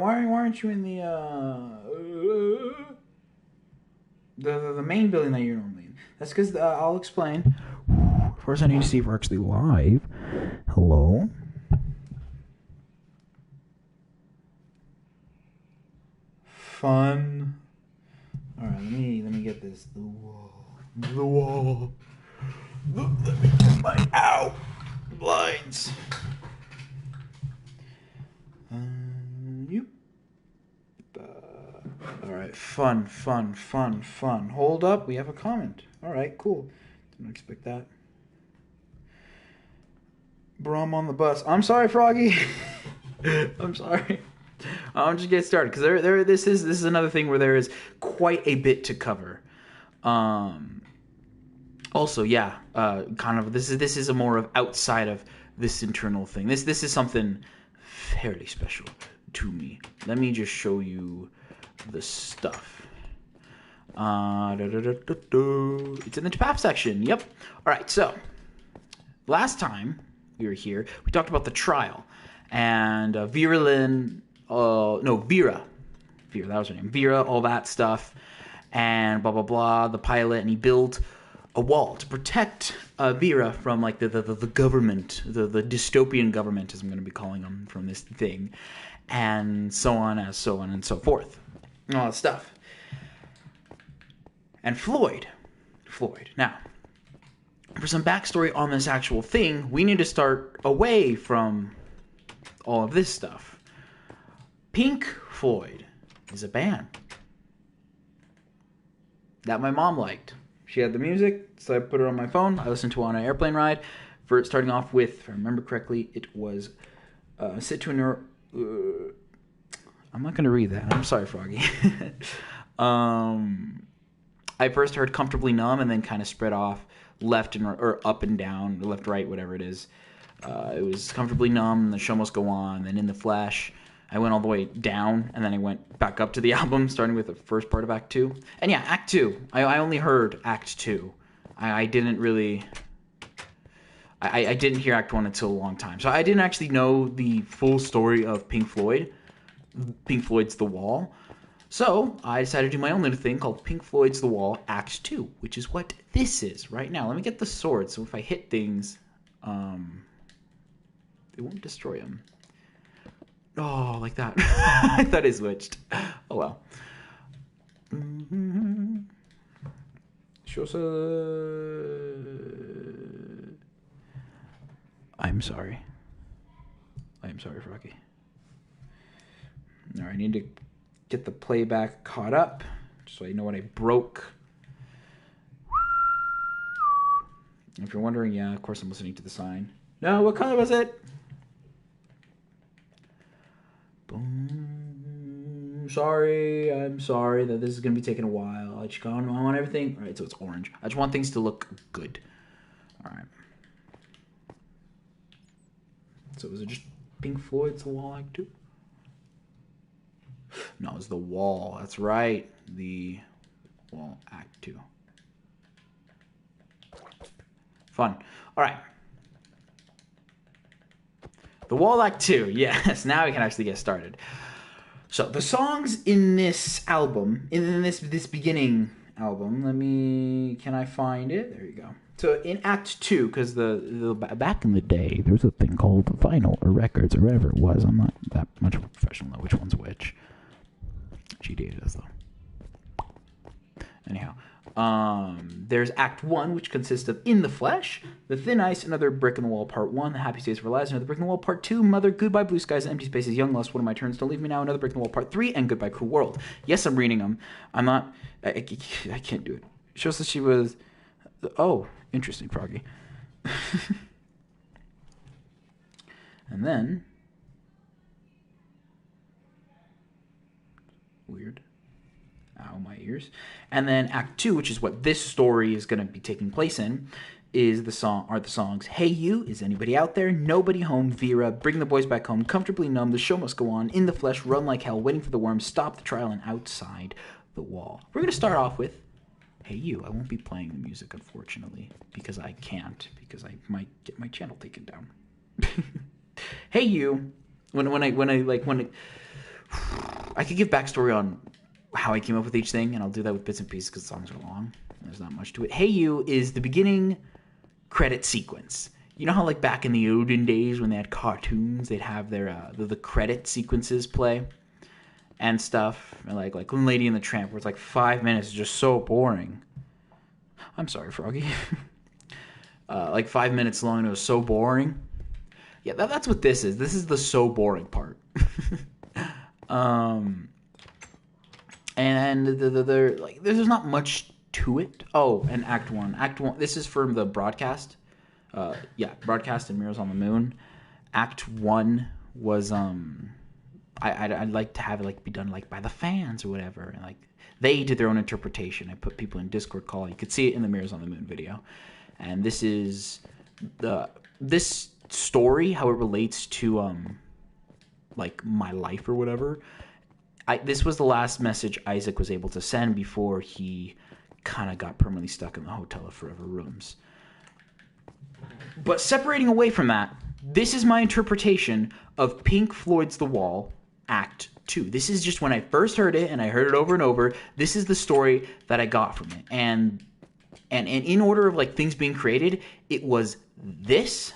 why aren't you in the main building that you're normally in? That's because I'll explain. First, I need to see if we're actually live. Hello. Fun. All right, let me get this. The wall. Let me get my blinds. All right, fun. Hold up, we have a comment. All right, cool. Didn't expect that. Brum on the bus. I'm sorry, Froggy. I'm sorry. I'm just getting started because this is another thing where there is quite a bit to cover. Also, yeah, kind of this is a more of outside of this internal thing. This is something fairly special to me. Let me just show you the stuff. It's in the tap section. Yep. All right. So last time we were here, we talked about the trial and Vera, that was her name. Vera, all that stuff, and blah blah blah. The pilot, and he built a wall to protect Vera from like the government, the dystopian government, as I'm going to be calling them from this thing, and so on and so forth, and all that stuff. And Floyd. Now, for some backstory on this actual thing, we need to start away from all of this stuff. Pink Floyd is a band that my mom liked. She had the music, so I put it on my phone. I listened to it on an airplane ride. For starting off with, if I remember correctly, it was Sit to a Neuro... I'm not going to read that. I'm sorry, Froggy. I first heard Comfortably Numb and then kind of spread off left and or up and down, or left, right, whatever it is. It was Comfortably Numb, The Show Must Go On, then In the Flesh. I went all the way down, and then I went back up to the album, starting with the first part of Act 2. And yeah, Act 2. I only heard Act 2. I didn't really... I didn't hear Act 1 until a long time. So I didn't actually know the full story of Pink Floyd. Pink Floyd's The Wall. So I decided to do my own little thing called Pink Floyd's The Wall Act 2, which is what this is right now. Let me get the sword, so if I hit things, it won't destroy them. Oh, like that. I thought it switched. Oh, well. I'm sorry. Froggy. All right, I need to get the playback caught up so I know what I broke. If you're wondering, yeah, of course I'm listening to the sign. No, what color was it? Boom. I'm sorry that this is going to be taking a while. I just want everything. All right, so it's orange. I just want things to look good. All right. So was it just Pink Floyd's The Wall Act 2? No, it was The Wall. That's right. The Wall Act 2. Fun. All right. The Wall Act 2. Yes, now we can actually get started. So the songs in this album, in this beginning album, can I find it? There you go. So in Act 2, because the back in the day, there was a thing called vinyl or records or whatever it was. I'm not that much of a professional to know which one's which. GTA does though. Anyhow, there's Act 1, which consists of In the Flesh, The Thin Ice, Another Brick in the Wall Part 1, The Happiest Days of Our Lives, Another Brick in the Wall Part 2, Mother, Goodbye Blue Skies, Empty Spaces, Young Lust, What Are My Turns, Don't Leave Me Now, Another Brick in the Wall Part 3, and Goodbye Cruel World. Yes, I'm reading them. I'm not... I can't do it. It shows that she was... Oh, interesting, Froggy. And then... Weird. Ow, my ears. And then Act 2, which is what this story is going to be taking place in, are the songs Hey You, Is Anybody Out There, Nobody Home, Vera, Bring the Boys Back Home, Comfortably Numb, The Show Must Go On, In the Flesh, Run Like Hell, Waiting for the Worm, Stop the Trial, and Outside the Wall. We're going to start off with Hey You. I won't be playing the music, unfortunately, because I can't, because I might get my channel taken down. Hey You, when I I could give backstory on how I came up with each thing, and I'll do that with bits and pieces because the songs are long. There's not much to it. Hey You is the beginning credit sequence. You know how like back in the olden days when they had cartoons, they'd have their the credit sequences play and stuff, and like Lady and the Tramp, where it's like 5 minutes, just so boring. I'm sorry, Froggy. Like 5 minutes long, and it was so boring. Yeah, that's what this is. This is the so boring part. And like there's not much to it. Oh, and Act 1. Act 1. This is from the broadcast. Broadcast and Mirrors on the Moon. Act 1 was I'd like to have it like be done like by the fans or whatever, and like they did their own interpretation. I put people in Discord call. You could see it in the Mirrors on the Moon video, and this is this story, how it relates to like my life or whatever. This was the last message Isaac was able to send before he kind of got permanently stuck in the Hotel of Forever Rooms. But separating away from that, this is my interpretation of Pink Floyd's The Wall, Act 2. This is just when I first heard it, and I heard it over and over. This is the story that I got from it. And in order of like things being created, it was this,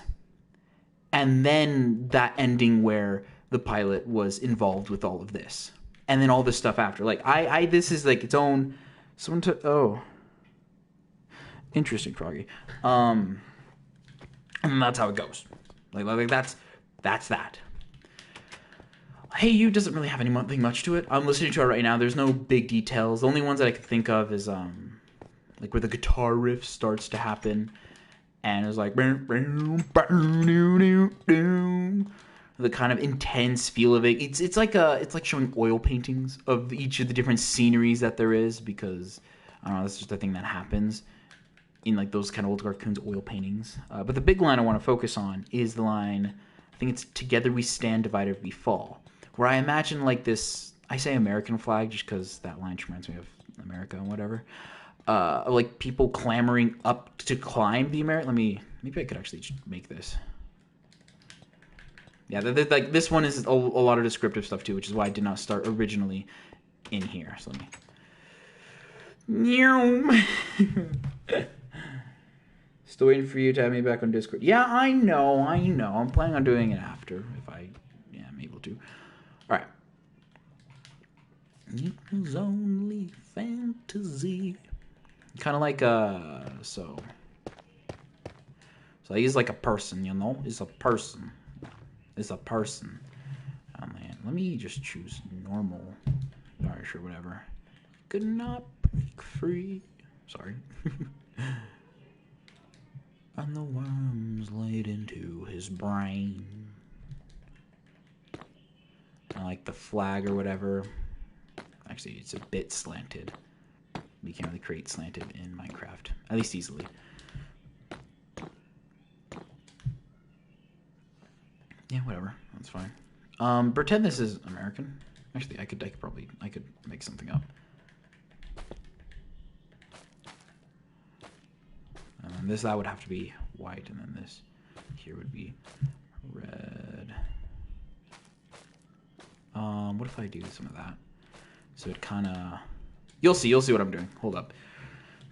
and then that ending where the pilot was involved with all of this. And then all this stuff after. Like, this is like its own... Interesting, Froggy. And that's how it goes. Like that's that. Hey You doesn't really have anything much to it. I'm listening to it right now. There's no big details. The only ones that I could think of is like where the guitar riff starts to happen, and it's like the kind of intense feel of it. It's like showing oil paintings of each of the different sceneries that there is, because I don't know, that's just a thing that happens in like those kind of old cartoons, oil paintings. But the big line I want to focus on is the line, I think it's "Together we stand, divided we fall," where I imagine like this, I say American flag just because that line reminds me of America and whatever. Like people clamoring up to climb the American. Maybe I could actually make this. Yeah, like this one is a lot of descriptive stuff too, which is why I did not start originally in here. So let me. Still waiting for you to have me back on Discord. Yeah, I know. I'm planning on doing it after if I'm able to. All right. It was only fantasy. Kind of like so he's like a person, you know. He's a person. Oh man, let me just choose normal. Alright, sure, whatever. Could not break free. Sorry. And the worms laid into his brain. I like the flag or whatever. Actually, it's a bit slanted. You can't really create slanted in Minecraft, at least easily. Yeah, whatever. That's fine. Pretend this is American. Actually, I could make something up. And then that would have to be white, and then this here would be red. What if I do some of that? So it kind of... You'll see what I'm doing. Hold up.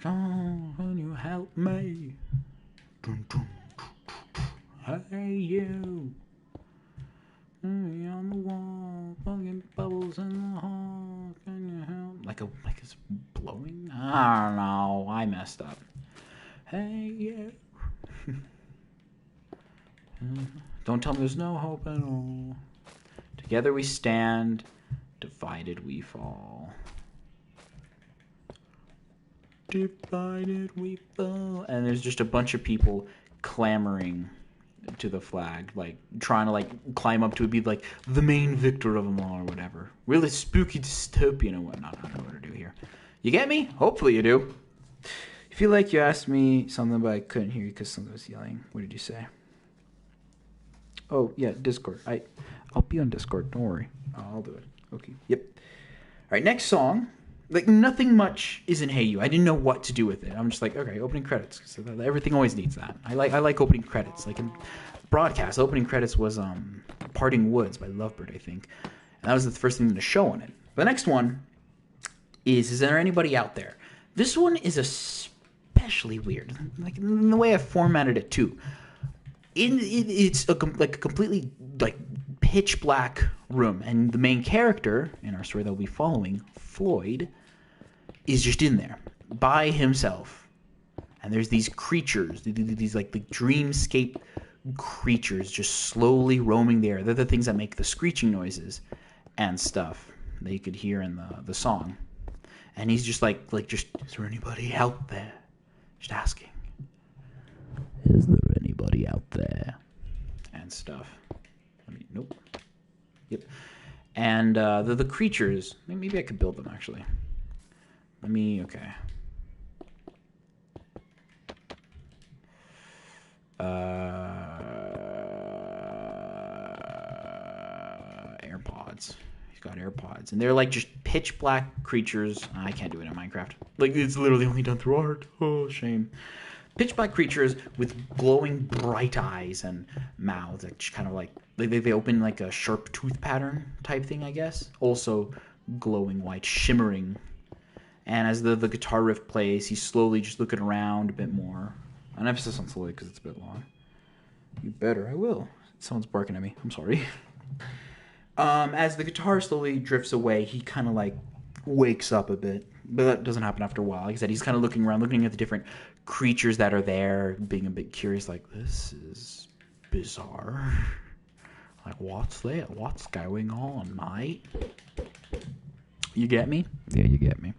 Oh, can you help me? Hey, you. On the wall, fucking bubbles in the hall. Can you help? Like it's blowing? I don't know. I messed up. Hey, you. Don't tell me there's no hope at all. Together we stand, divided we fall. Divided we fall. And there's just a bunch of people clamoring to the flag, like trying to like climb up to it, be like the main victor of them all or whatever. Really spooky dystopian and whatnot. I don't know what to do here. You get me? Hopefully you do. I feel like you asked me something, but I couldn't hear you because someone was yelling. What did you say? Oh yeah, Discord. I'll be on Discord. Don't worry. I'll do it. Okay. Yep. All right. Next song. Like nothing much is in Hey You. I didn't know what to do with it. I'm just like, okay, opening credits. So everything always needs that. I like opening credits. Like in broadcast, opening credits was Parting Woods by Lovebird, I think. That was the first thing to show on it. The next one is there anybody out there? This one is especially weird, like in the way I formatted it too. It's a completely like pitch black room, and the main character in our story that we'll be following, Floyd, is just in there by himself. And there's these creatures, these like the dreamscape creatures just slowly roaming the air. They're the things that make the screeching noises and stuff that you could hear in the song. And he's just like just, is there anybody out there? Just asking. Is there anybody out there? And stuff. Nope. Yep. And the creatures, maybe I could build them actually. Okay. AirPods. He's got AirPods, and they're like just pitch black creatures. I can't do it in Minecraft. Like it's literally only done through art. Oh, shame. Pitch black creatures with glowing bright eyes and mouths that just kind of like they open like a sharp tooth pattern type thing, I guess. Also glowing white, shimmering. And as the guitar riff plays, he's slowly just looking around a bit more. An emphasis on slowly because it's a bit long. You better, I will. Someone's barking at me. I'm sorry. As the guitar slowly drifts away, he kind of like wakes up a bit. But that doesn't happen after a while. Like I said, he's kind of looking around, looking at the different creatures that are there, being a bit curious, like, this is bizarre. Like, what's there? What's going on, mate? You get me? Yeah, you get me.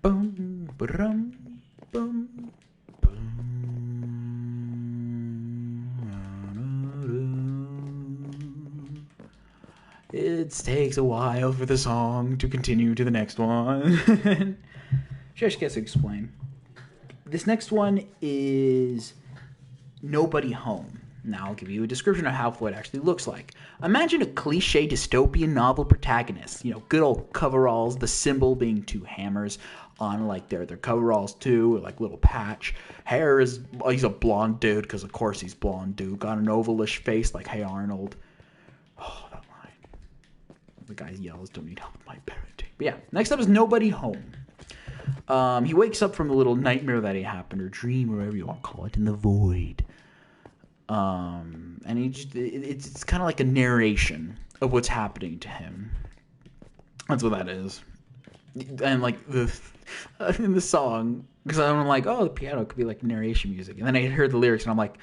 Boom, ba-dum, boom, boom. It takes a while for the song to continue to the next one. Just gets to explain. This next one is Nobody Home. Now I'll give you a description of how Floyd actually looks like. Imagine a cliche dystopian novel protagonist. You know, good old coveralls, the symbol being two hammers on like their coveralls too, or like little patch. Hair is, he's a blonde dude, because of course he's blonde dude. Got an ovalish face like Hey Arnold. Oh, that line. The guy yells, don't need help with my parenting. But yeah, next up is Nobody Home. He wakes up from a little nightmare that he happened, or dream, or whatever you want to call it, in the void. And he just, it's kind of like a narration of what's happening to him. That's what that is. And like in the song, because I'm like, oh, the piano could be like narration music. And then I heard the lyrics and I'm like,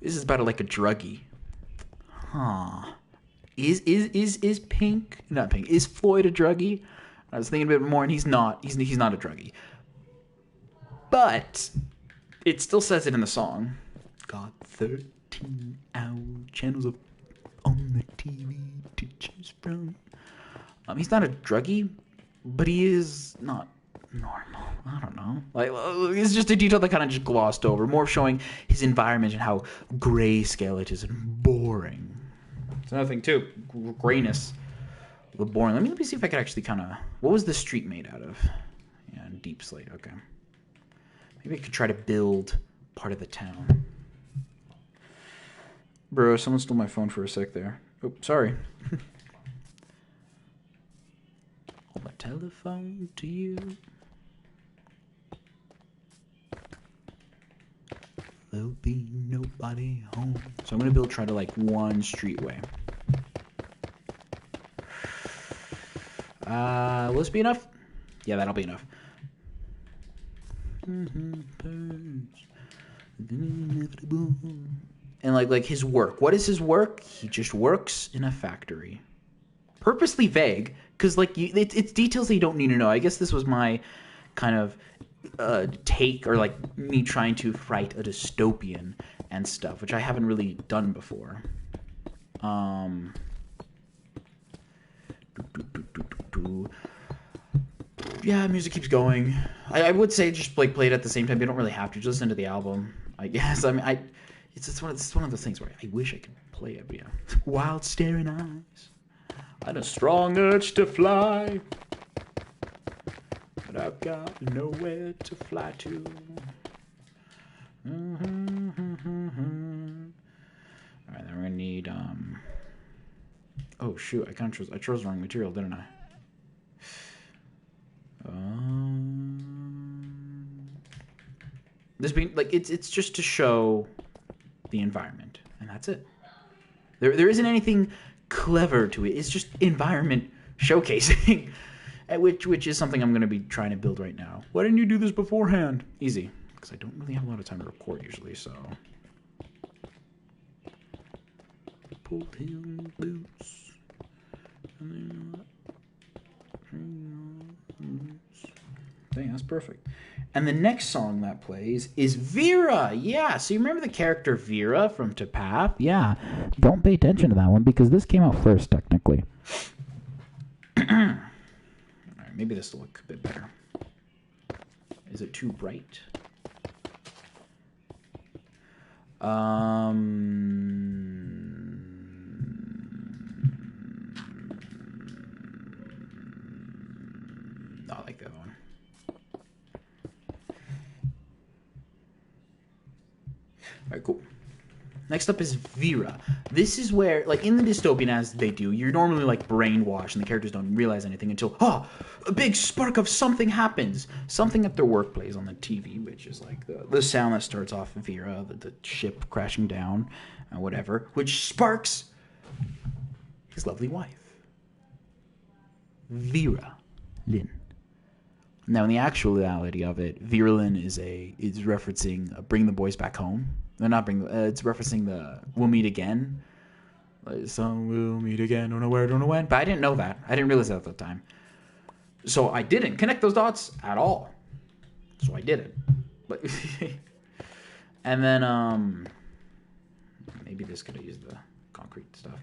this is about like a druggie. Huh. Is Floyd a druggie? I was thinking a bit more, and he's not. He's not a druggie. But it still says it in the song. Got 13-hour channels on the TV to choose from. He's not a druggie, but he is not normal. I don't know. Like, it's just a detail that kind of just glossed over. More showing his environment and how grayscale it is and boring. It's another thing too. Grayness. The boring. Let me see if I could actually kind of. What was the street made out of? Yeah, deep slate. Okay. Maybe I could try to build part of the town. Bro, someone stole my phone for a sec there. Oh, sorry. Hold my telephone to you. There'll be nobody home. So I'm gonna try to like one streetway. Will this be enough? Yeah, that'll be enough. And like his work. What is his work? He just works in a factory. Purposely vague, because like it's details that you don't need to know. I guess this was my kind of take, or like me trying to write a dystopian and stuff, which I haven't really done before. Yeah, music keeps going. I would say just like play it at the same time. You don't really have to. Just listen to the album, I guess. I mean, it's one of those things where I wish I could play it. But yeah, wild staring eyes, I had a strong urge to fly, but I've got nowhere to fly to. All right, then we're gonna need Oh shoot! I chose the wrong material, didn't I? This being like it's just to show the environment, and that's it. There isn't anything clever to it. It's just environment showcasing, which is something I'm going to be trying to build right now. Why didn't you do this beforehand? Easy, because I don't really have a lot of time to record usually, so. Pulled him boots. Dang, that's perfect. And the next song that plays is Vera. Yeah, so you remember the character Vera from Topath? Yeah, don't pay attention to that one because this came out first, technically. All right, maybe this will look a bit better. Is it too bright? Not like the other one. All right, cool. Next up is Vera. This is where, like in the dystopian, as they do, you're normally like brainwashed and the characters don't realize anything until, a big spark of something happens. Something at their work plays on the TV, which is like the sound that starts off Vera, the ship crashing down, whatever, which sparks his lovely wife, Vera Lynn. Now, in the actuality of it, Vera Lynn is referencing Bring the Boys Back Home. Not bring. It's referencing the "We'll Meet Again." So we'll meet again. Don't know where, don't know when. But I didn't know that. I didn't realize that at the time. So I didn't connect those dots at all. So I did it. But and then maybe this could have used the concrete stuff.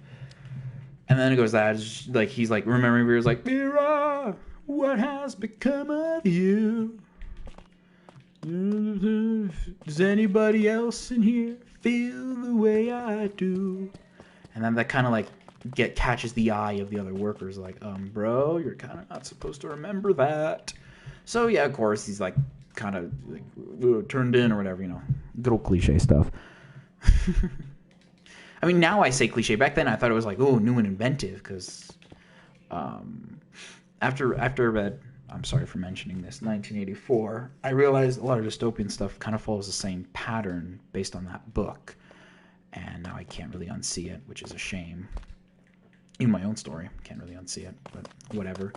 And then it goes that like he's like remembering Vera's like, Vera, what has become of you? Does anybody else in here feel the way I do? And then that kind of like catches the eye of the other workers, like, bro, you're kind of not supposed to remember that. So yeah, of course, he's like kind of like turned in or whatever, you know, good old cliche stuff. I mean, now I say cliche. Back then, I thought it was like, oh, new and inventive, because after I read, I'm sorry for mentioning this, 1984, I realized a lot of dystopian stuff kind of follows the same pattern based on that book. And now I can't really unsee it, which is a shame. Even my own story, can't really unsee it, but whatever.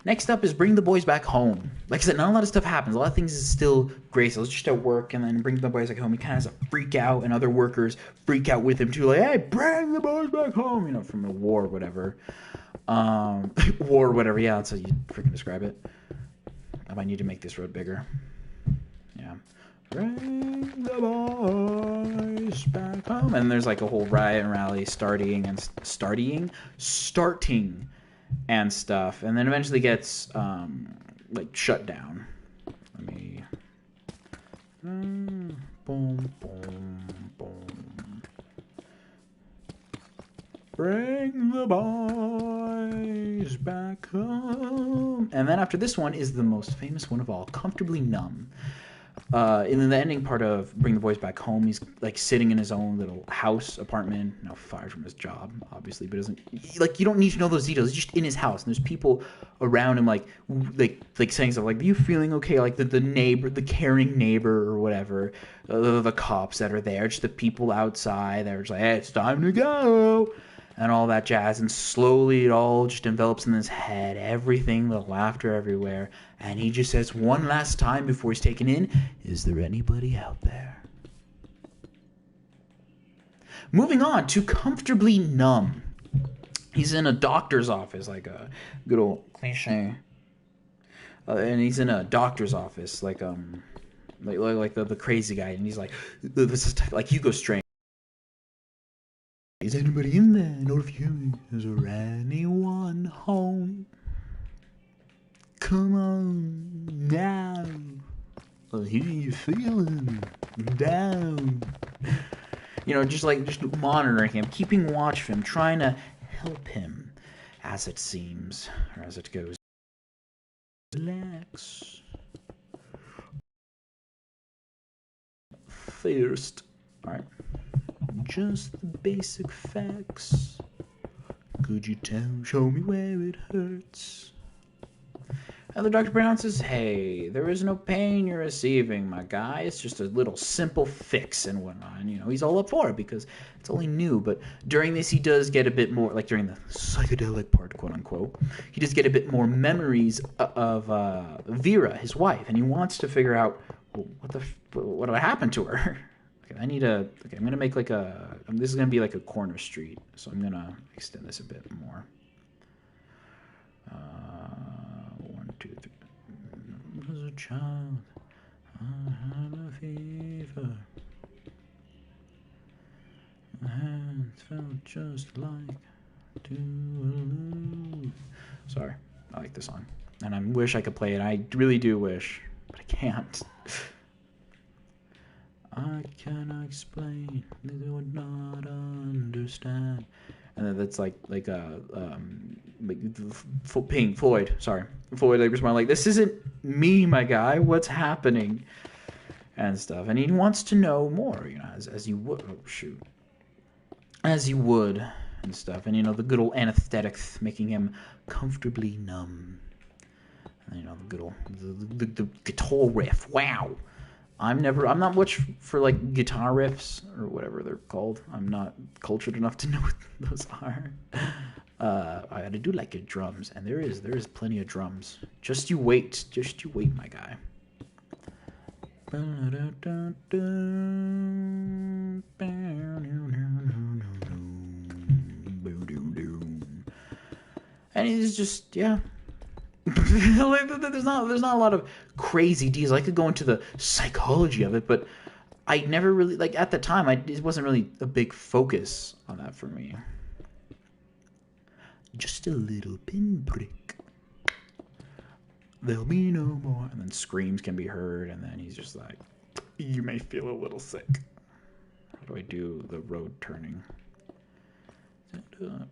Next up is Bring the Boys Back Home. Like I said, not a lot of stuff happens. A lot of things is still Grace. I was just at work, and then Bring the Boys Back Home, he kind of has a freak out, and other workers freak out with him too. Like, hey, bring the boys back home, you know, from a war or whatever. War or whatever, yeah, that's how you freaking describe it. I might need to make this road bigger. Yeah. Bring the boys back home. And there's like a whole riot and rally starting and stuff. And then eventually gets like shut down. Let me boom, boom, boom. Bring the boys back home. And then after this one is the most famous one of all, Comfortably Numb. In the ending part of Bring the Boys Back Home, he's like sitting in his own little house, apartment, you know, fired from his job, obviously, but doesn't, like, you don't need to know those details. He's just in his house, and there's people around him, like saying stuff like, are you feeling okay? Like the neighbor, the caring neighbor or whatever, the cops that are there, just the people outside that are just like, hey, it's time to go, and all that jazz. And slowly it all just envelops in his head, everything, the laughter everywhere. And he just says one last time before he's taken in, is there anybody out there? Moving on to Comfortably Numb. He's in a doctor's office, like a good old cliche. And he's in a doctor's office, like the crazy guy. And he's like, this is like Hugo Strange. Is anybody in there? Not if you. Is there anyone home? Come on now. How you feeling? Down. You know, just monitoring him, keeping watch of him, trying to help him, as it seems, or as it goes. Relax. First, all right. Just the basic facts. could you show me where it hurts? And the Dr. pronounces, hey, there is no pain you're receiving, my guy. It's just a little simple fix and whatnot. And, he's all up for it because it's only new. But during this, he does get a bit more, like during the psychedelic part, quote unquote, he does get a bit more memories of Vera, his wife. And he wants to figure out, well, what happened to her? Okay, I'm going to make this is going to be like a corner street. So I'm going to extend this a bit more. 1, 2, 3. As a child, I had a fever. My hands felt just like to lose. Sorry, I like the song. And I wish I could play it. I really do wish, but I can't. I cannot explain, they would not understand. And then that's like Pink Floyd. Sorry, Floyd. Like respond like, this isn't me, my guy. What's happening? And stuff. And he wants to know more, as you would. Oh shoot, as you would and stuff. And the good old anesthetics making him comfortably numb. And the good old the guitar riff. Wow. I'm not much for like guitar riffs or whatever they're called. I'm not cultured enough to know what those are. I do like it drums, and there is plenty of drums. Just you wait, my guy. And he's just there's not a lot of crazy details. I could go into the psychology of it, but I never really at the time. It wasn't really a big focus on that for me. Just a little pinprick. There'll be no more. And then screams can be heard, and then he's just like, "You may feel a little sick." How do I do the road turning? Set up.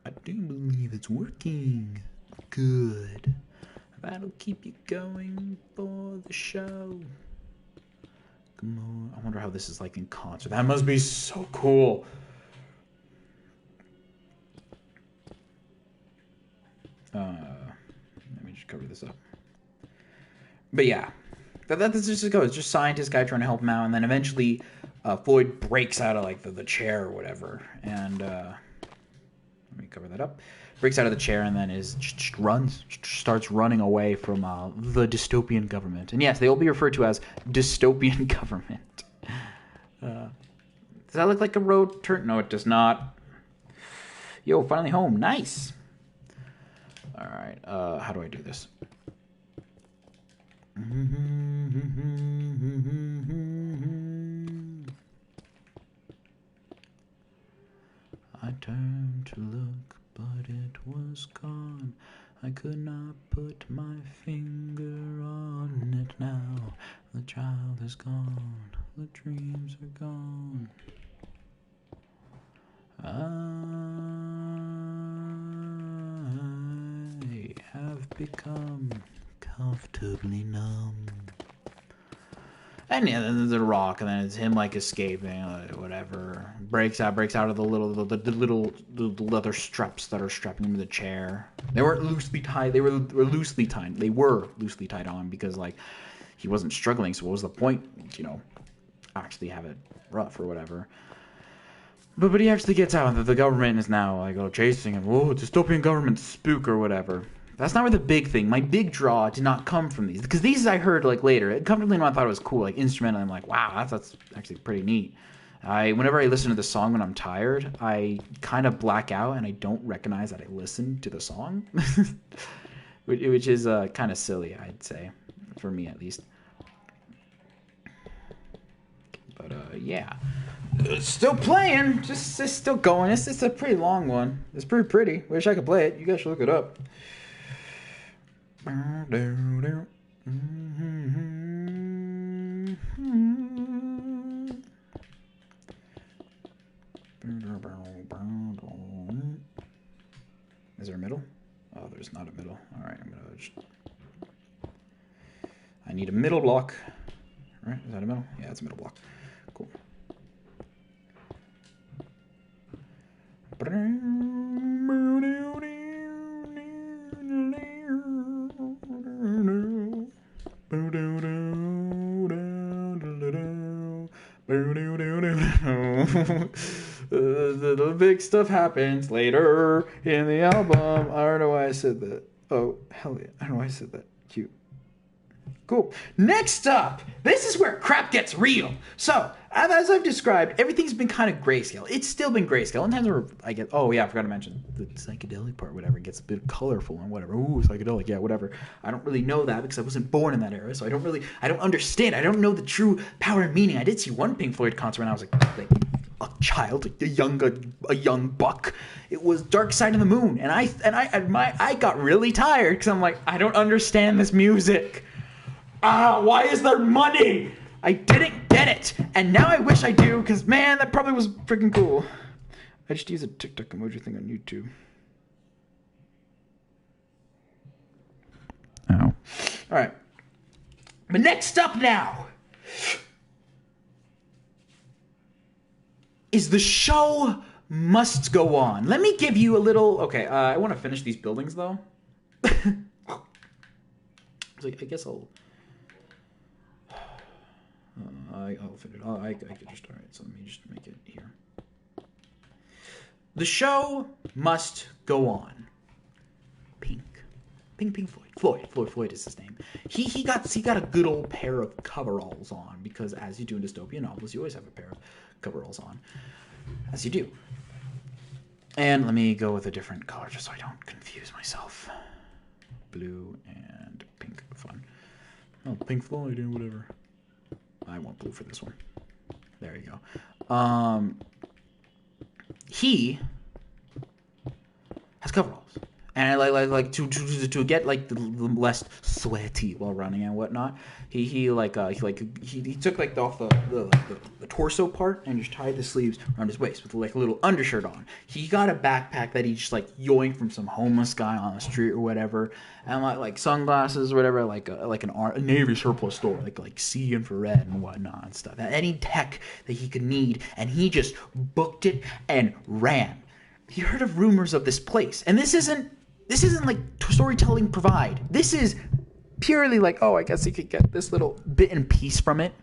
I do believe it's working. Good. That'll keep you going for the show. Come on. I wonder how this is like in concert. That must be so cool. Let me just cover this up. But yeah, that's just it goes. Just scientist guy trying to help him out, and then eventually Floyd breaks out of like the chair or whatever, and let me cover that up. Breaks out of the chair and then starts running away from the dystopian government. And yes, they will be referred to as dystopian government. Does that look like a road turn? No, it does not. Yo, finally home. Nice. All right. How do I do this? I turned to look, but it was gone. I could not put my finger on it now. The child is gone. The dreams are gone. I have become comfortably numb. And yeah, then there's a rock, and then it's him like escaping, whatever. Breaks out of the little leather straps that are strapping him to the chair. They weren't loosely tied. They were loosely tied. They were loosely tied on because like he wasn't struggling. So what was the point? Actually have it rough or whatever. But he actually gets out, and the government is now like chasing him. Oh, dystopian government spook or whatever. That's not where the big thing. My big draw did not come from these, because these I heard like later. Comfortably, I thought it was cool, like instrumental. I'm like, wow, that's actually pretty neat. Whenever I listen to the song when I'm tired, I kind of black out and I don't recognize that I listened to the song, which is kind of silly, I'd say, for me at least. But yeah, it's still playing, just it's still going. It's a pretty long one. It's pretty. Wish I could play it. You guys should look it up. Is there a middle? Oh, there's not a middle. All right, I need a middle block. All right, is that a middle? Yeah, it's a middle block. Cool. The big stuff happens later in the album. I don't know why I said that. Oh, hell yeah. I don't know why I said that. Cute. Cool. Next up, this is where crap gets real. So, as I've described, everything's been kind of grayscale. It's still been grayscale. Sometimes I get, oh yeah, I forgot to mention the psychedelic part, whatever. It gets a bit colorful and whatever. Ooh, psychedelic, yeah, whatever. I don't really know that because I wasn't born in that era, so I don't understand. I don't know the true power and meaning. I did see one Pink Floyd concert when I was like a child, a young buck. It was Dark Side of the Moon, and I got really tired because I'm like, I don't understand this music. Why is there money? I didn't get it, and now I wish I do because man, that probably was freaking cool. I just use a TikTok emoji thing on YouTube. Oh, all right. But next up now is the show must go on. Let me give you a little... Okay, I want to finish these buildings, though. I guess I'll... I'll fit it. I could just... All right, so let me just make it here. The show must go on. Pink Floyd. Floyd is his name. He got a good old pair of coveralls on because as you do in dystopian novels, you always have a pair of coveralls on, as you do. And let me go with a different color just so I don't confuse myself. Blue and pink, fun. Oh, Pink Floyd and whatever. I want blue for this one. There you go. He has coveralls. And like to get like the less sweaty while running and whatnot, he took like off the torso part and just tied the sleeves around his waist with like a little undershirt on. He got a backpack that he just like yoinked from some homeless guy on the street or whatever, and like sunglasses or whatever, like a Navy surplus store, like C infrared and whatnot and stuff. Any tech that he could need, and he just booked it and ran. He heard of rumors of this place, and this isn't like storytelling provide. This is purely like, oh, I guess he could get this little bit and piece from it.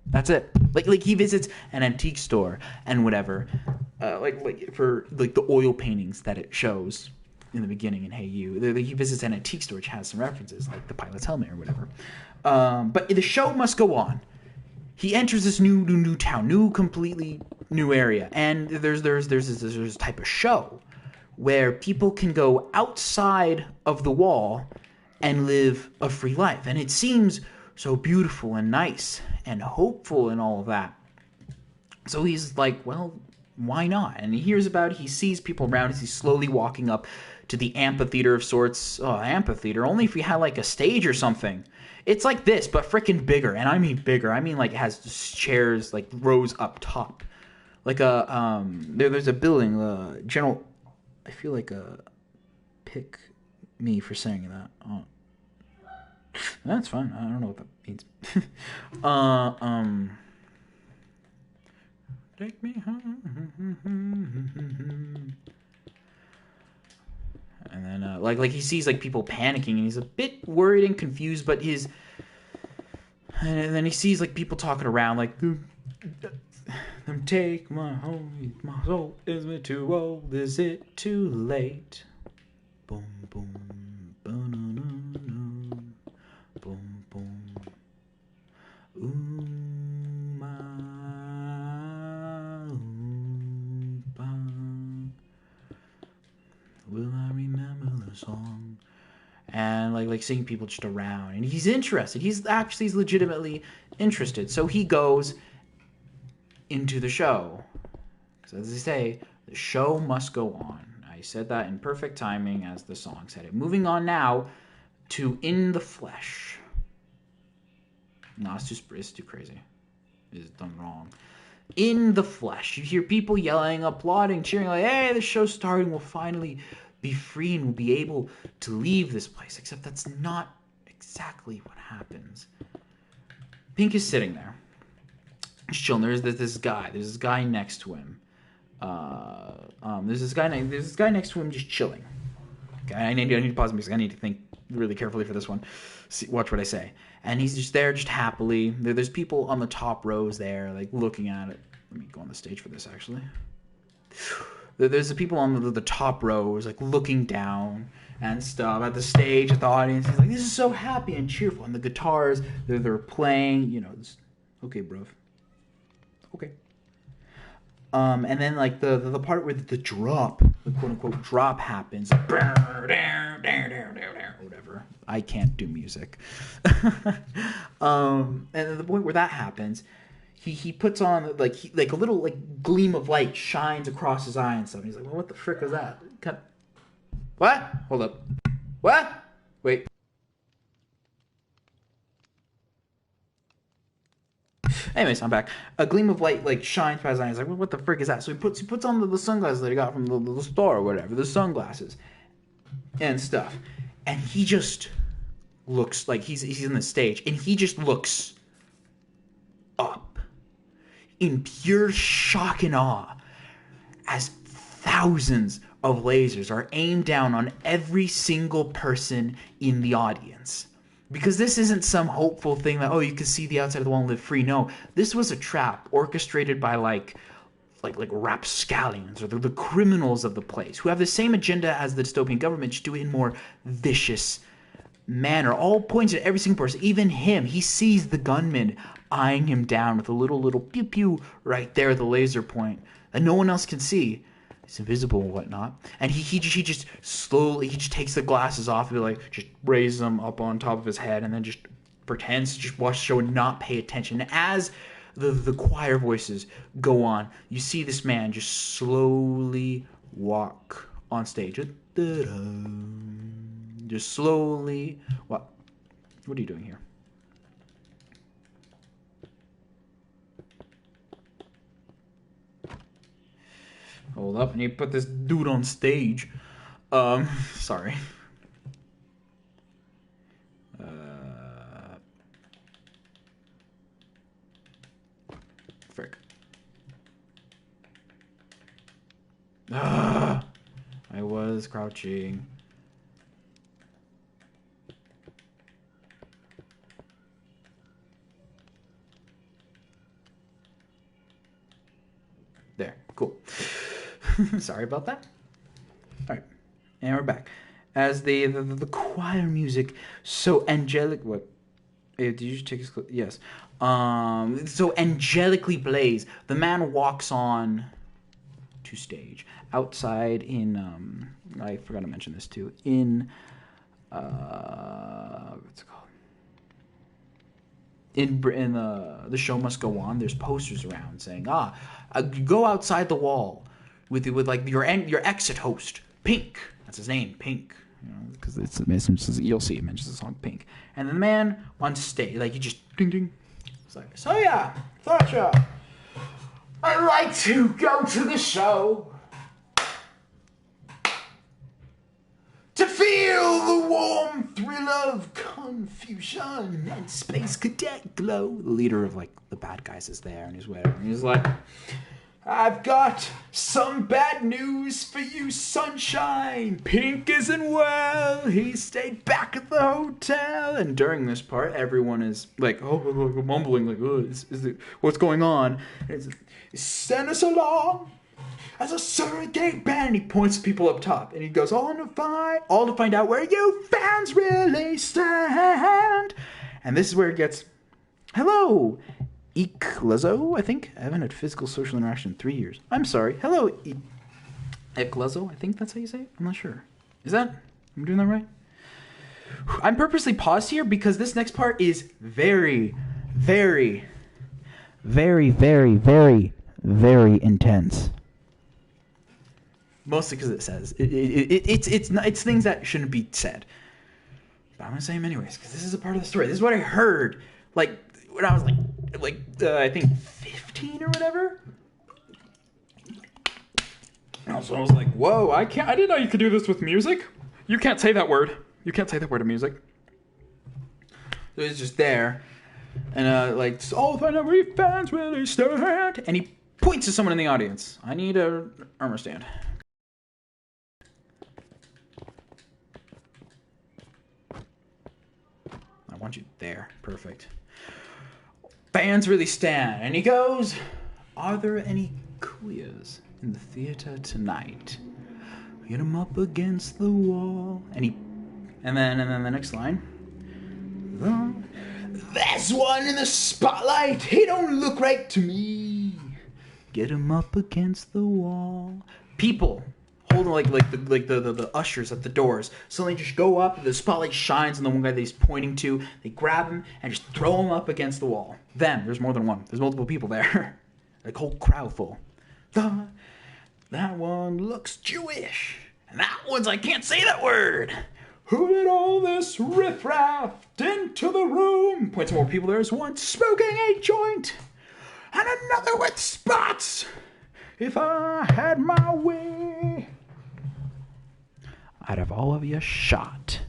That's it. Like he visits an antique store and whatever, like for like the oil paintings that it shows in the beginning in Hey You. He visits an antique store which has some references, like the pilot's helmet or whatever. But the show must go on. He enters this new town, completely new area, and there's this type of show where people can go outside of the wall and live a free life. And it seems so beautiful and nice and hopeful and all of that. So he's like, well, why not? And he sees people around as he's slowly walking up to the amphitheater of sorts. Oh, amphitheater, only if we had like a stage or something. It's like this, but freaking bigger. And I mean bigger. I mean like it has chairs, like rows up top. Like there's a building, General... I feel like pick me for saying that. That's fine. I don't know what that means. Take me home. And then like he sees like people panicking and he's a bit worried and confused, but and then he sees like people talking around like them take my home, my soul. Is it too old? Is it too late? Boom, boom, boom, boom, boom. Ooh, my, will I remember the song? And like seeing people just around, and he's interested. He's legitimately interested. So he goes into the show. So as they say, the show must go on. I said that in perfect timing as the song said it. Moving on now to In the Flesh. No, it's too crazy. It's done wrong. In the Flesh. You hear people yelling, applauding, cheering, like, hey, the show's starting. We'll finally be free and we'll be able to leave this place. Except that's not exactly what happens. Pink is sitting there. He's chilling. There's this guy next to him. There's this guy next to him just chilling. Okay, I need to pause the music. I need to think really carefully for this one. Watch what I say. And he's just there, just happily. There's people on the top rows there, like looking at it, Let me go on the stage for this, actually. There's the people on the top rows, like, looking down and stuff at the stage, at the audience. He's like, this is so happy and cheerful. And the guitars, they're playing, you know. Okay, bruv. Okay. And then, like, the part where the drop, the quote-unquote drop happens. Whatever. I can't do music. And then the point where that happens, he puts on, like, a little, like, gleam of light shines across his eye and stuff. And he's like, well, what the frick is that? What? Hold up. What? Wait. Anyways, I'm back. A gleam of light, like, shines past his eye. He's like, well, what the frick is that? So he puts on the sunglasses that he got from the store or whatever. The sunglasses. And stuff. And he just looks like he's in the stage. And he just looks up in pure shock and awe as thousands of lasers are aimed down on every single person in the audience. Because this isn't some hopeful thing that, oh, you can see the outside of the wall and live free. No, this was a trap orchestrated by like rapscallions or the criminals of the place who have the same agenda as the dystopian government, just do it in more vicious manner. All points at every single person, even him. He sees the gunman eyeing him down with a little pew pew right there at the laser point that no one else can see. It's invisible and whatnot. And he just slowly, he just takes the glasses off and like just raises them up on top of his head and then just pretends to just watch the show and not pay attention. And as the choir voices go on, you see this man just slowly walk on stage. Just slowly walk. What are you doing here? Hold up, I need to put this dude on stage. Sorry. Frick. I was crouching. There, cool. Sorry about that. All right, and we're back. As the choir music so angelic. What? Did you just take his? Yes. So angelically plays. The man walks on to stage outside in. I forgot to mention this too. In. What's it called? In the show must go on. There's posters around saying, go outside the wall. With like your exit host, Pink. That's his name, Pink. Because you'll see it mentions the song Pink. And the man on stage, like, he just ding ding. It's like, so yeah, Thatcher, I'd like to go to the show to feel the warm thrill of confusion and space cadet glow. The leader of like the bad guys is there, and he's whatever. And he's like, I've got some bad news for you, sunshine. Pink isn't well. He stayed back at the hotel. And during this part, everyone is like, mumbling, like, what's going on? And it's, send us along as a surrogate band. And he points to people up top. And he goes, all to find out where you fans really stand. And this is where it gets, hello, Eclezzo, I think. I haven't had physical social interaction in 3 years. I'm sorry. Hello, Eclezzo, I think that's how you say it. I'm not sure. Is that? I'm doing that right? I'm purposely paused here because this next part is very, very, very, very, very, very intense. Mostly because it says it's things that shouldn't be said. But I'm gonna say them anyways because this is a part of the story. This is what I heard. Like when I was like I think 15 or whatever. So I was like, whoa, I didn't know you could do this with music. You can't say that word. You can't say that word in music. So it's just there. And like, all the fun we fans really stand. And he points to someone in the audience. I need a armor stand. I want you there. Perfect. Fans really stand. And he goes, Are there any queers in the theater tonight? Get 'em up against the wall. And then the next line. There's one in the spotlight. He don't look right to me. Get him up against the wall. People holding the ushers at the doors suddenly just go up. The spotlight shines on the one guy that he's pointing to. They grab him and just throw him up against the wall. Then there's more than one. There's multiple people there. Like a whole crowd full. That one looks Jewish. And that one's, I can't say that word. Who did all this riffraff into the room? Point to more people. There's one smoking a joint. And another with spots. If I had my way, I'd have all of you shot.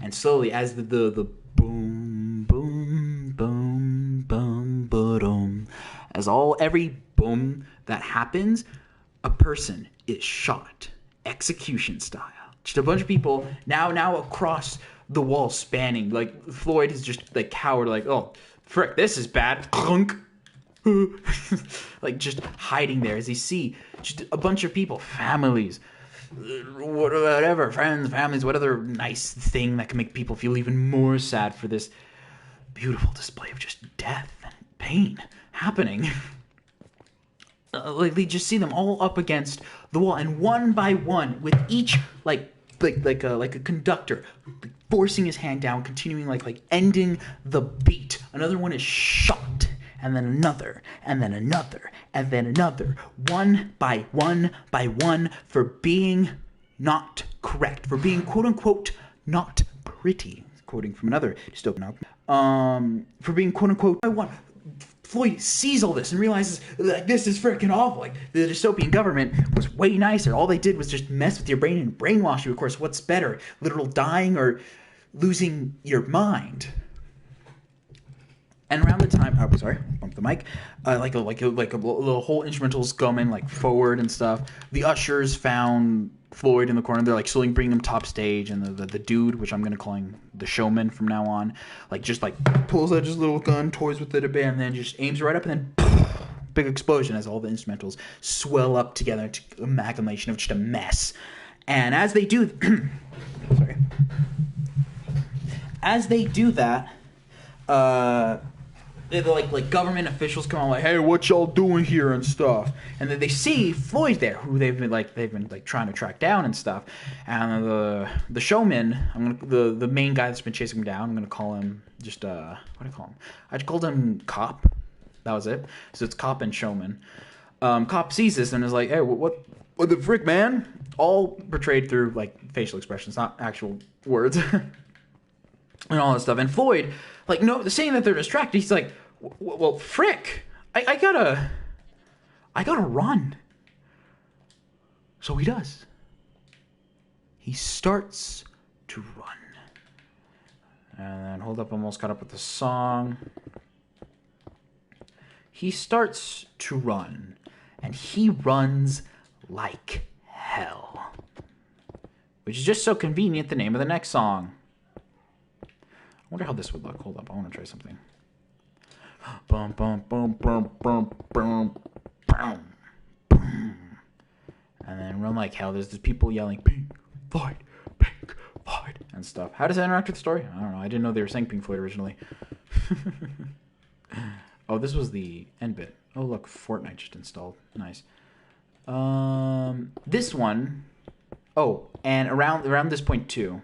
And slowly, as the boom, boom, boom, boom, boom, as every boom that happens, a person is shot, execution style. Just a bunch of people now across the wall, spanning. Like Floyd is just like cowered, like, oh frick, this is bad. Clunk. Like just hiding there as you see just a bunch of people, families, whatever, friends, families, what other nice thing that can make people feel even more sad for this beautiful display of just death and pain happening. Like they just see them all up against the wall, and one by one, with each like a conductor forcing his hand down, continuing like ending the beat. Another one is shot, and then another, and then another, and then another, one by one by one, for being not correct, for being quote unquote not pretty. Quoting from another dystopian album. For being quote unquote by one. Floyd sees all this and realizes like this is freaking awful. Like the dystopian government was way nicer. All they did was just mess with your brain and brainwash you. Of course, what's better, literal dying or losing your mind? And around the time, oh sorry, bump the mic. Like a little whole instrumentals coming like forward and stuff. The ushers found Floyd in the corner. They're like slowly bringing him top stage, and the dude, which I'm gonna call him the showman from now on, just pulls out his little gun, toys with it a bit, and then just aims right up, and then big explosion as all the instrumentals swell up together to amalgamation of just a mess. And as they do, sorry, as they do that, like government officials come on like, hey, what y'all doing here and stuff, and then they see Floyd there, who they've been trying to track down and stuff, and the showman, the main guy that's been chasing him down, I'm gonna call him just what do I call him? I called him Cop. That was it. So it's Cop and Showman. Cop sees this and is like, hey, what the frick, man? All portrayed through like facial expressions, not actual words. And all that stuff. And Floyd, saying that they're distracted, he's like, well, frick, I gotta run. So he does. He starts to run. And then, hold up, almost caught up with the song. He starts to run, and he runs like hell. Which is just so convenient, the name of the next song. I wonder how this would look. Hold up, I want to try something. Bum, bum, bum, bum, bum, bum, bum, bum. And then run like hell. There's people yelling, Pink Floyd, and stuff. How does that interact with the story? I don't know. I didn't know they were saying Pink Floyd originally. Oh, this was the end bit. Oh, look, Fortnite just installed. Nice. This one. Oh, and around this point too.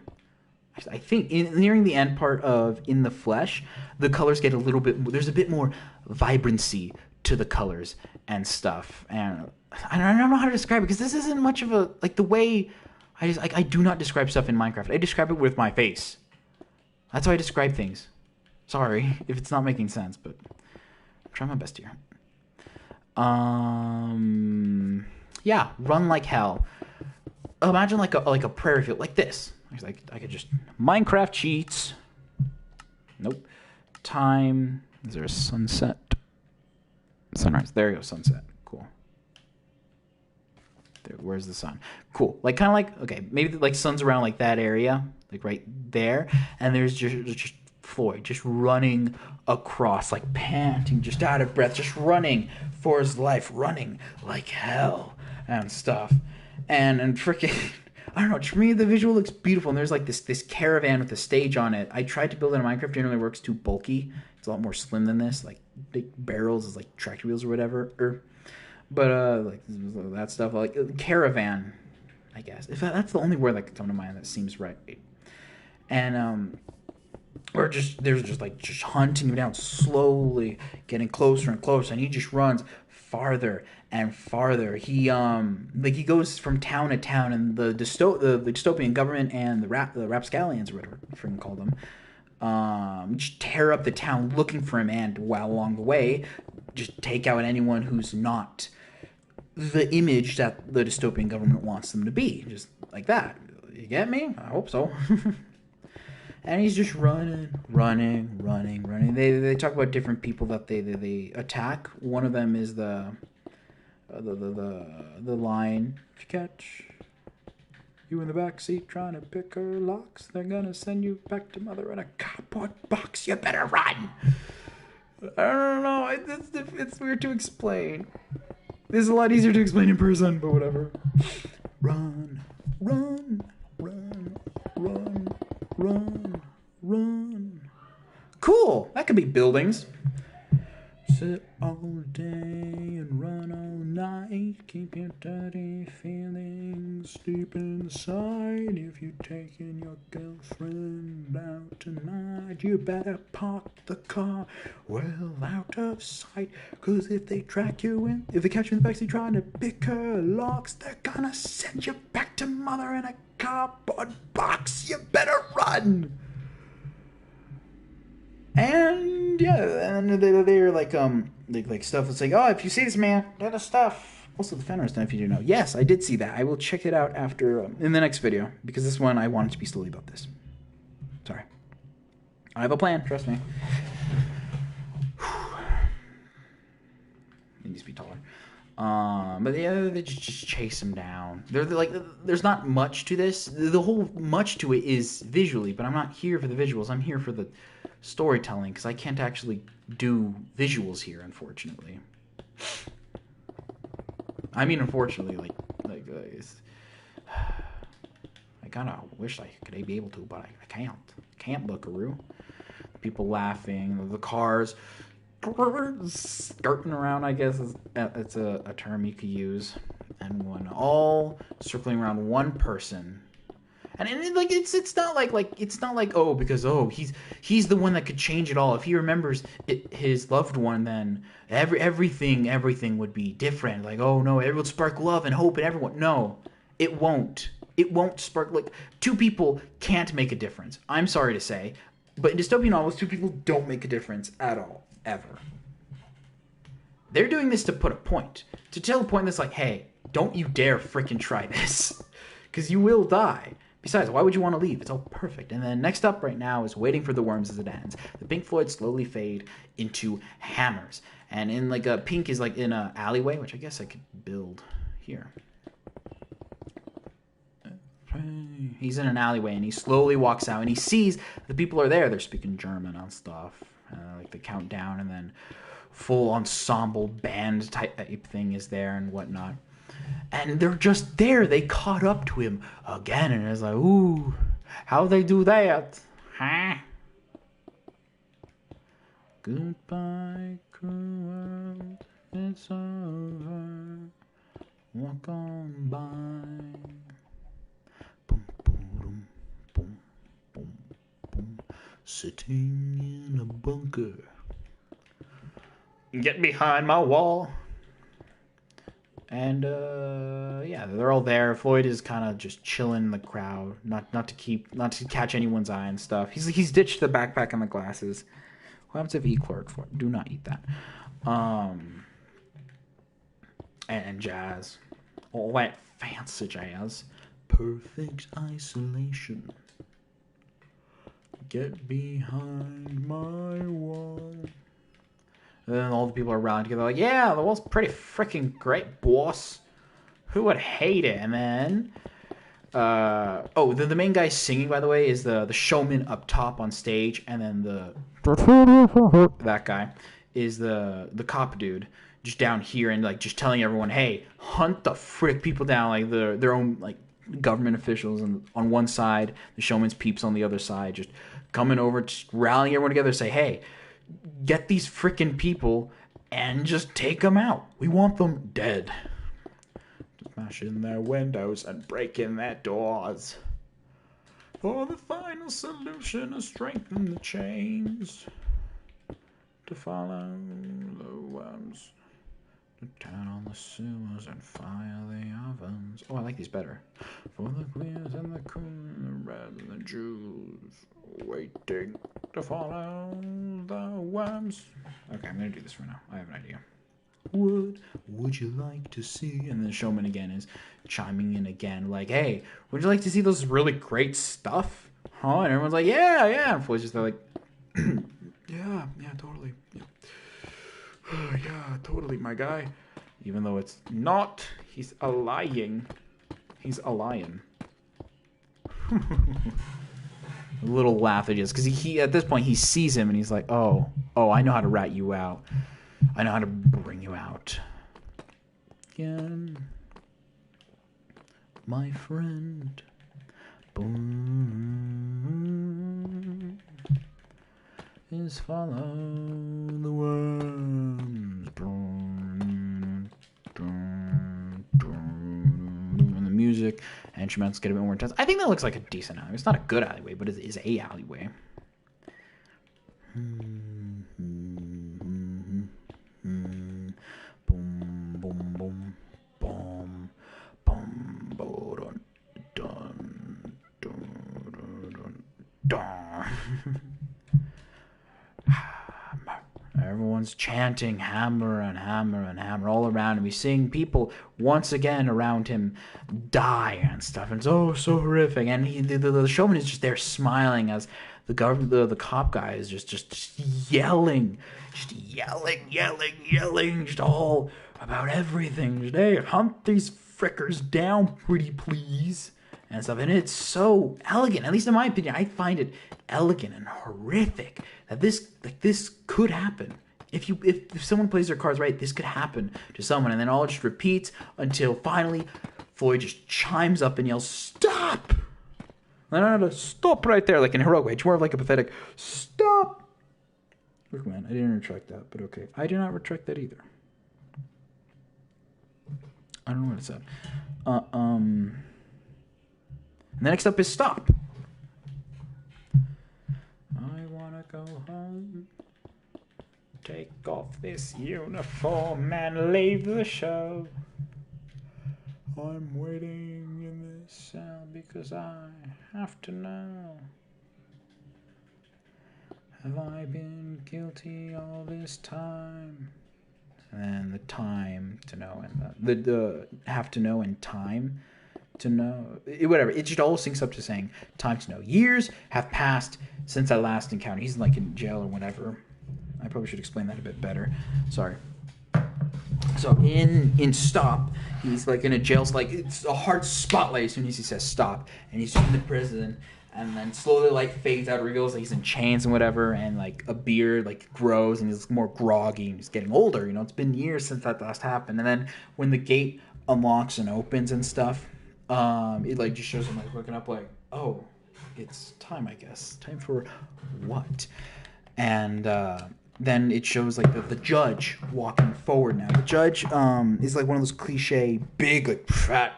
I think nearing the end part of In the Flesh, the colors get a little bit. There's a bit more vibrancy to the colors and stuff, and I don't know how to describe it because this isn't much of a the way I do not describe stuff in Minecraft. I describe it with my face. That's how I describe things. Sorry if it's not making sense, but I'm trying my best here. Yeah, run like hell. Imagine like a prairie field like this. I could just Minecraft cheats. Nope. Time. Is there a sunset? Sunrise. There you go. Sunset. Cool. There. Where's the sun? Cool. Kind of okay. Maybe sun's around that area, right there, and there's just Floyd just running across, like panting, just out of breath, just running for his life, running like hell and stuff. And freaking, I don't know, to me the visual looks beautiful. And there's like this caravan with a stage on it. I tried to build it in Minecraft, generally works too bulky. It's a lot more slim than this, like big barrels is like tractor wheels or whatever. But like that stuff, like caravan, I guess. If that's the only word that could come to mind that seems right. And or there's just hunting him down slowly, getting closer and closer, and he just runs farther and farther. He he goes from town to town, and the dystopian government and the rapscallions or whatever you freaking call them, just tear up the town looking for him, and while along the way, just take out anyone who's not the image that the dystopian government wants them to be, just like that. You get me? I hope so. And he's just running. They talk about different people that they attack. One of them is the line. If you catch you in the back seat trying to pick her locks, they're gonna send you back to mother in a cardboard box. You better run. I don't know. It's weird to explain. This is a lot easier to explain in person, but whatever. Run. Cool. That could be buildings. Sit all day and run all night. Keep your dirty feelings deep inside. If you're taking your girlfriend out tonight, you better park the car well out of sight. 'Cause if they catch you in the backseat trying to pick her locks, they're gonna send you back to mother in a cardboard box. You better run. And yeah, and they're like stuff. It's like, oh, if you see this man, that is stuff. Also, the fan art stuff, if you do know. Yes, I did see that. I will check it out after in the next video, because this one I want it to be slowly about this. Sorry, I have a plan. Trust me. He needs to be taller. But yeah, they just chase him down. They're like, there's not much to this. The whole much to it is visually, but I'm not here for the visuals. I'm here for the storytelling, because I can't actually do visuals here, unfortunately. I mean, unfortunately, I kind of wish I could be able to, but I can't. Can't, Buckaroo. People laughing, the cars skirting around, I guess it's a term you could use, and when all circling around one person. And it's not like oh, because he's the one that could change it all. If he remembers his loved one, then everything would be different. Like, oh no, it would spark love and hope in everyone. No, it won't. It won't spark. Like, two people can't make a difference. I'm sorry to say, but in dystopian novels, two people don't make a difference at all, ever. They're doing this to put a point, to tell a point that's like, hey, don't you dare freaking try this, because you will die. Besides, why would you want to leave? It's all perfect. And then next up right now is Waiting for the Worms as it ends. The Pink Floyd slowly fade into hammers. And in like a pink is like in a alleyway, which I guess I could build here. He's in an alleyway and he slowly walks out and he sees the people are there. They're speaking German and stuff. Like the countdown, and then full ensemble band type thing is there and whatnot. And they're just there. They caught up to him again. And it's like, ooh, how they do that? Huh? Goodbye, cruel world. It's over. Walk on by. Boom, boom, boom, boom, boom. Sitting in a bunker. Get behind my wall. And yeah, they're all there. Floyd is kind of just chilling in the crowd, not to catch anyone's eye and stuff. He's ditched the backpack and the glasses. What happens if he clerked for it? Do not eat that. And jazz, all that fancy jazz. Perfect isolation. Get behind my wall. And then all the people are rallying together like, yeah, the wall's pretty freaking great, boss. Who would hate it? And then The main guy singing, by the way, is the showman up top on stage, and then that guy is the cop dude just down here, and like just telling everyone, hey, hunt the frick people down, like their own like government officials on one side, the showman's peeps on the other side, just coming over, just rallying everyone together, say, hey, get these frickin' people and just take them out. We want them dead. Smash in their windows and break in their doors. For the final solution is strengthen the chains to follow the worms, to turn on the sewers and fire the ovens. Oh, I like these better. For the queers and the coon, the red and the Jews, waiting to follow the worms. Okay, I'm gonna do this for now. I have an idea. Would you like to see? And the showman again is chiming in again, like, hey, would you like to see those really great stuff? Huh? And everyone's like, yeah. And Floyd's just like, yeah, totally. Yeah, totally, my guy. Even though it's not, he's a lying. He's a lion. A little laugh at just because he at this point he sees him and he's like, oh, I know how to rat you out. I know how to bring you out. Again, my friend. Boom. Is follow the worms. And the music and instrumentals get a bit more intense. I think that looks like a decent alleyway. It's not a good alleyway, but it is a alleyway. Everyone's chanting hammer and hammer and hammer all around him. He's seeing people once again around him die and stuff. And it's so horrific. And the showman is just there smiling as the cop guy is just yelling, just all about everything. Just, hey, hunt these frickers down, pretty please, and stuff. And it's so elegant, at least in my opinion. I find it elegant and horrific that this could happen. If someone plays their cards right, this could happen to someone, and then all just repeats until finally Floyd just chimes up and yells, "Stop!" No, stop right there, like in a heroic way. It's more of like a pathetic stop. Look, man, I didn't retract that, but okay. I did not retract that either. I don't know what it said. And the next up is stop. I wanna go home. Take off this uniform and leave the show. I'm waiting in this cell because I have to know. Have I been guilty all this time? And the time to know and the have to know and time to know. Whatever. It just all syncs up to saying time to know. Years have passed since that last encounter. He's like in jail or whatever. I probably should explain that a bit better. Sorry. So in Stop, he's like in a jail. Like it's a hard spotlight as soon as he says stop, and he's in the prison, and then slowly like fades out, reveals that he's in chains and whatever, and like a beard like grows, and he's more groggy, and he's getting older. You know, it's been years since that last happened. And then when the gate unlocks and opens and stuff, it like just shows him like looking up, like, oh, it's time, I guess. Time for what? And then it shows like the judge walking forward now. The judge is like one of those cliche, big, like fat,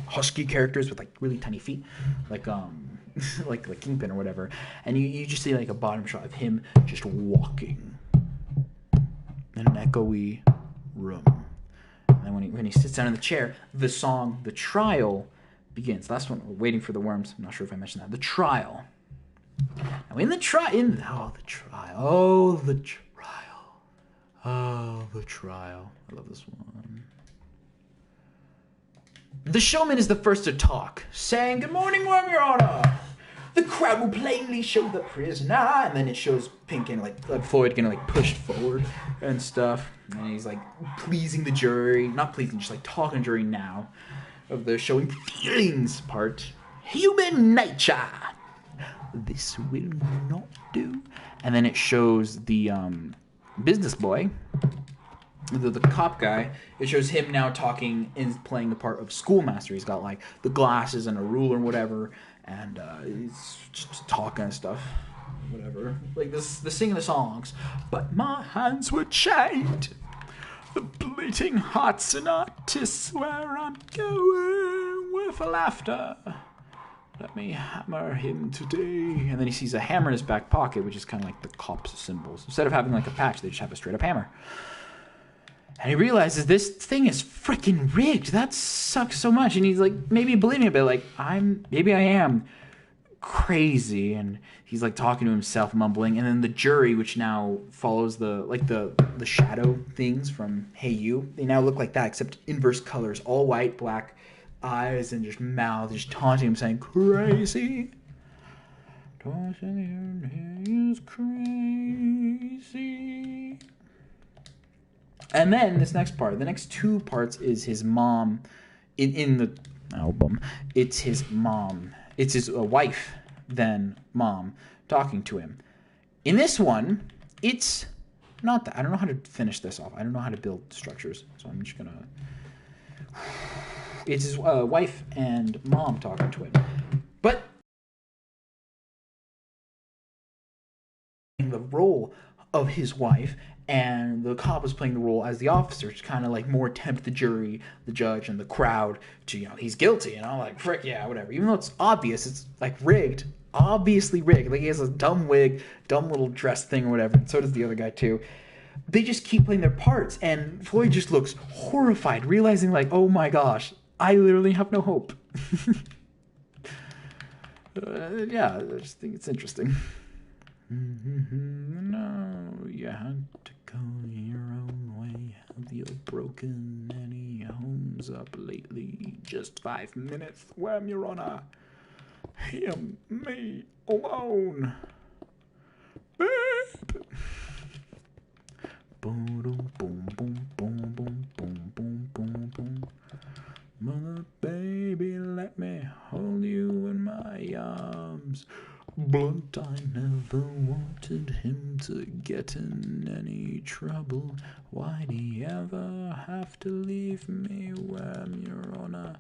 husky characters with like really tiny feet, like like Kingpin or whatever. And you just see like a bottom shot of him just walking in an echoey room. And then when he sits down in the chair, the song "The Trial" begins. Last one, we're waiting for the worms. I'm not sure if I mentioned that. The Trial. Now the trial. I love this one. The showman is the first to talk, saying, "Good morning, Worm, Your Honor. The crowd will plainly show the prisoner." And then it shows Pink and like Floyd getting like pushed forward and stuff. And he's like pleasing the jury. Not pleasing, just like talking to the jury now. of the showing feelings part. Human nature. This will not do. And then it shows the business boy, the cop guy. It shows him now talking and playing the part of schoolmaster. He's got like the glasses and a ruler and whatever, and he's just talking and stuff, whatever. Like the singing the songs. But my hands were chained. The bleating heart's an artist where I'm going with laughter. Let me hammer him today. And then he sees a hammer in his back pocket, which is kind of like the cops' symbols. Instead of having like a patch, they just have a straight up hammer. And he realizes this thing is freaking rigged. That sucks so much. And he's like, maybe believing a bit, like, maybe I am crazy. And he's like talking to himself, mumbling. And then the jury, which now follows the shadow things from Hey You, they now look like that, except inverse colors, all white, black eyes, and just mouth, just taunting him, saying, crazy. Is crazy. And then this next part, the next two parts is his mom in the album. It's his mom. It's his wife, then mom, talking to him. In this one, it's not that. I don't know how to finish this off. I don't know how to build structures. So I'm just going to... It's his wife and mom talking to him. But the role of his wife, and the cop is playing the role as the officer to kind of like more tempt the jury, the judge, and the crowd to, he's guilty, like, frick, yeah, whatever. Even though it's obvious, it's like rigged, obviously rigged. Like he has a dumb wig, dumb little dress thing or whatever, and so does the other guy too. They just keep playing their parts, and Floyd just looks horrified, realizing like, oh my gosh, I literally have no hope. Yeah, I just think it's interesting. No, you had to go your own way. Have you broken any homes up lately? Just 5 minutes, wham, Your Honor. Him, me, alone. Babe. Boom, boom, boom, boom, boom, boom, boom, boom, boom. Mother, baby, let me hold you in my arms. Blunt, I never wanted him to get in any trouble. Why'd he ever have to leave me? Wham, Your Honor,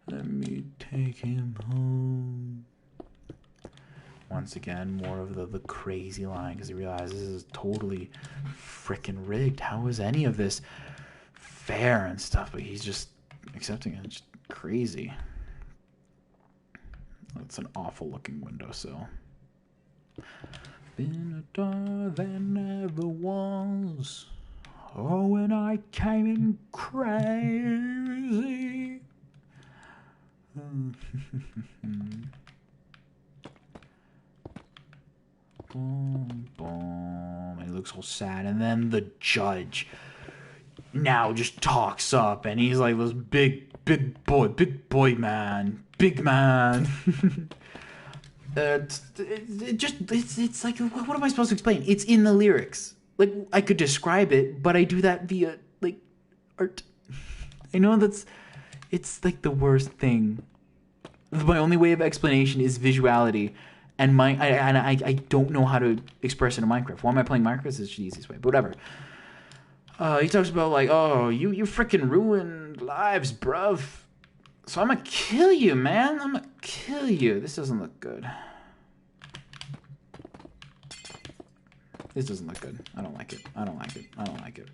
let me take him home. Once again, more of the crazy line, because he realizes this is totally freaking rigged. How is any of this fair and stuff? But he's just accepting it. It's just crazy. That's an awful looking windowsill. Been a door than ever was. Oh, when I came in crazy. Boom, boom. And he looks all sad. And then the judge now just talks up, and he's like this big boy man. Big man. It's like, what am I supposed to explain? It's in the lyrics. Like, I could describe it, but I do that via, like, art. I know it's like the worst thing. My only way of explanation is visuality, and I don't know how to express it in Minecraft. Why am I playing Minecraft? It's the easiest way, but whatever. He talks about, like, oh, you freaking ruined lives, bruv. So I'm gonna kill you, man. I'm gonna kill you. This doesn't look good. This doesn't look good. I don't like it. I don't like it. I don't like it.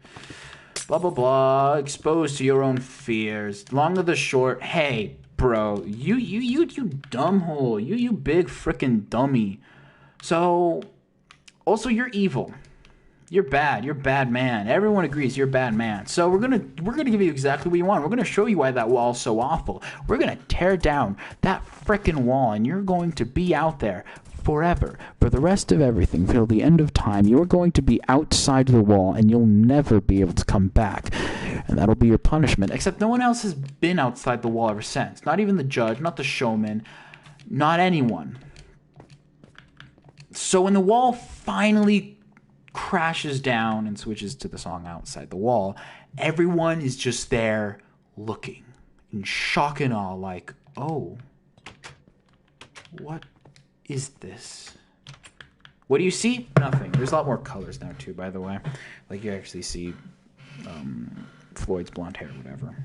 Blah, blah, blah. Exposed to your own fears. Long of the short. Hey, bro. You dumb hole. You big freaking dummy. So, also, you're evil. You're bad. You're a bad man. Everyone agrees you're a bad man. So we're gonna give you exactly what you want. We're gonna show you why that wall's so awful. We're gonna tear down that frickin' wall, and you're going to be out there forever. For the rest of everything, till the end of time, you're going to be outside the wall, and you'll never be able to come back. And that'll be your punishment. Except no one else has been outside the wall ever since. Not even the judge, not the showman, not anyone. So when the wall finally crashes down and switches to the song Outside the Wall, everyone is just there looking. in shock and awe, like, oh, what is this? What do you see? Nothing. There's a lot more colors now, too, by the way. Like, you actually see Floyd's blonde hair or whatever.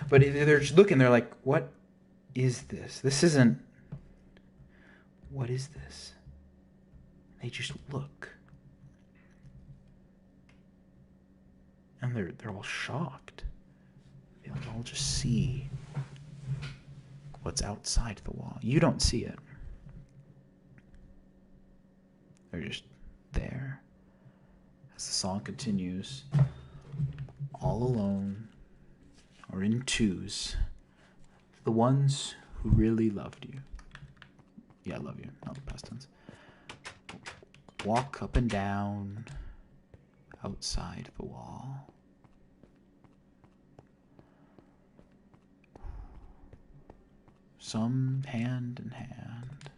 But they're just looking, they're like, what is this? This isn't... What is this? They just look. And they're all shocked. They all just see what's outside the wall. You don't see it. They're just there. As the song continues, all alone or in twos, the ones who really loved you. Yeah, I love you, not the past tense. Walk up and down outside the wall. Some hand in hand,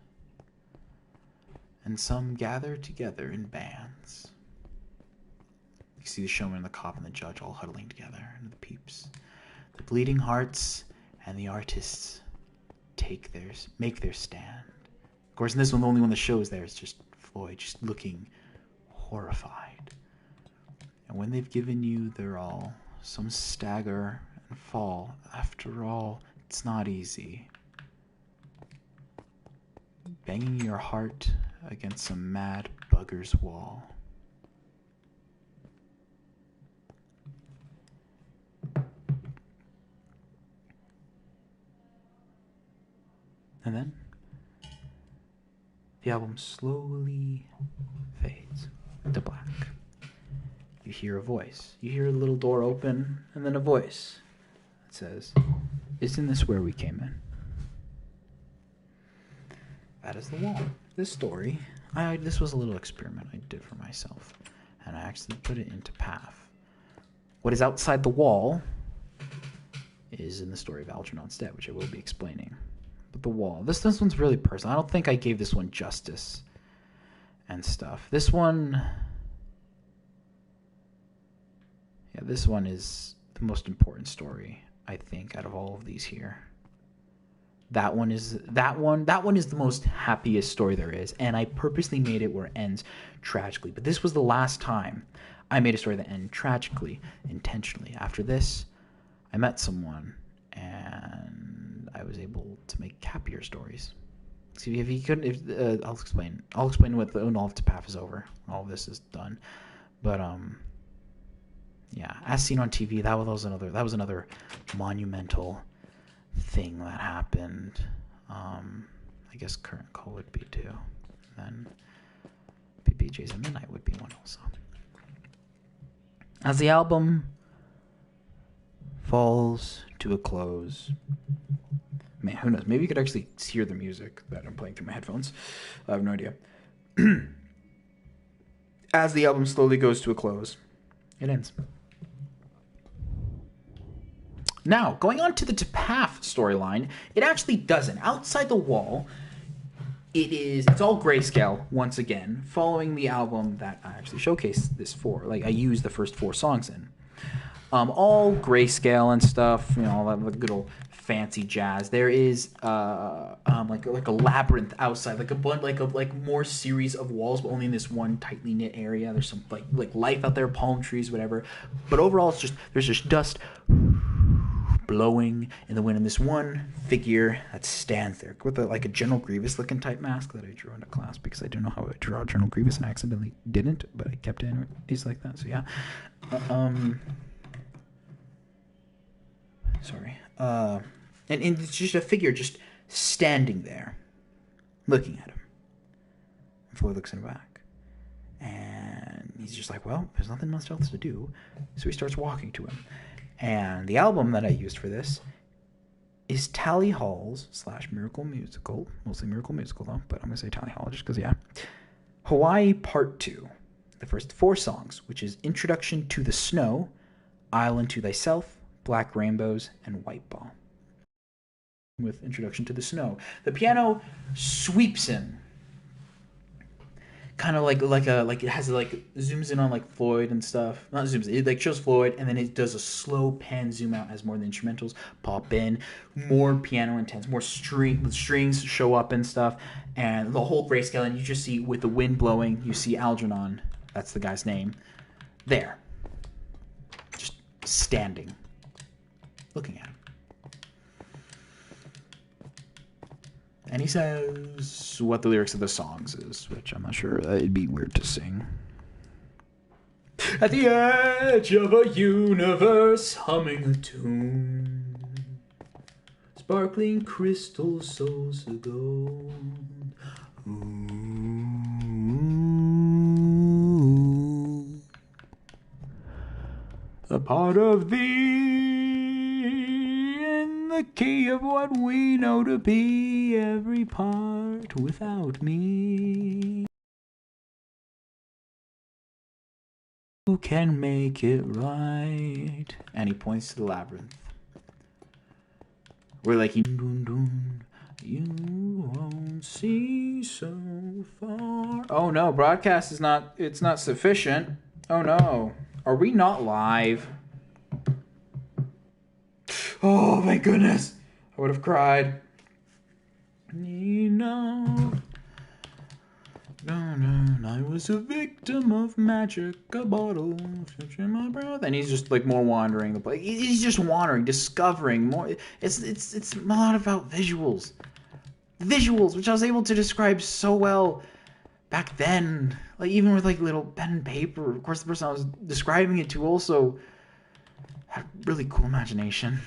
and some gather together in bands. You see the showman, the cop, and the judge all huddling together, and the peeps. The bleeding hearts and the artists make their stand. Of course, in this one, the only one that shows there is just Floyd, just looking horrified. And when they've given you their all, some stagger and fall. After all, it's not easy. Banging your heart against some mad bugger's wall. And then the album slowly fades to black. You hear a voice. You hear a little door open, and then a voice that says, "Isn't this where we came in?" That is the wall. This story, this was a little experiment I did for myself, and I actually put it into Path. What is outside the wall is in the story of Algernon instead, which I will be explaining. But the wall, this one's really personal. I don't think I gave this one justice and stuff. This one is the most important story, I think, out of all of these here. That one is the most happiest story there is, and I purposely made it where it ends tragically. But this was the last time I made a story that ended tragically, intentionally. After this, I met someone, and I was able to make happier stories. See, if he couldn't, I'll explain. I'll explain what when all of the path is over. All of this is done. But yeah, as seen on TV, that was another monumental thing that happened. I guess Current Call would be too. And then PBJ's at Midnight would be one also. As the album falls to a close, man, who knows? Maybe you could actually hear the music that I'm playing through my headphones. I have no idea. As the album slowly goes to a close, it ends. Now, going on to the Path storyline, it actually doesn't. Outside the Wall, it's all grayscale, once again, following the album that I actually showcased this for. Like, I used the first 4 songs in. All grayscale and stuff, all that good old fancy jazz. There is like a labyrinth outside, like more series of walls, but only in this one tightly knit area. There's some like life out there, palm trees, whatever. But overall, there's just dust blowing in the wind, and this one figure that stands there with a General Grievous looking type mask that I drew into class because I didn't know how to draw General Grievous and I accidentally didn't, but I kept it in. He's like that, so yeah. Sorry. And it's just a figure just standing there, looking at him. And Floyd looks in the back, and he's just like, well, there's nothing much else to do, so he starts walking to him. And the album that I used for this is Tally Hall's / Miracle Musical, mostly Miracle Musical though, but I'm going to say Tally Hall just because, yeah. Hawaii Part 2, the first 4 songs, which is Introduction to the Snow, Island to Thyself, Black Rainbows, and White Ball. With Introduction to the Snow, the piano sweeps in, kind of like it has like zooms in on like Floyd and stuff. Not zooms, it like shows Floyd, and then it does a slow pan zoom out as more of the instrumentals pop in, more piano intense, more strings show up and stuff, and the whole grayscale. And you just see with the wind blowing, you see Algernon, that's the guy's name, there, just standing, looking at him. And he says what the lyrics of the songs is, which I'm not sure. It'd be weird to sing. At the edge of a universe, humming a tune, sparkling crystal souls ago. Ooh. A part of thee in the key of what we know to be every part without me. Who can make it right? And he points to the labyrinth. We're like, you won't see so far. Oh no, broadcast is not, it's not sufficient. Oh no. Are we not live? Oh my goodness. I would have cried. No, I was a victim of magic, a bottle in my breath. And he's just like more wandering the place. He's just wandering, discovering more. It's a lot about visuals, which I was able to describe so well back then. Like even with like little pen and paper. Of course, the person I was describing it to also had really cool imagination.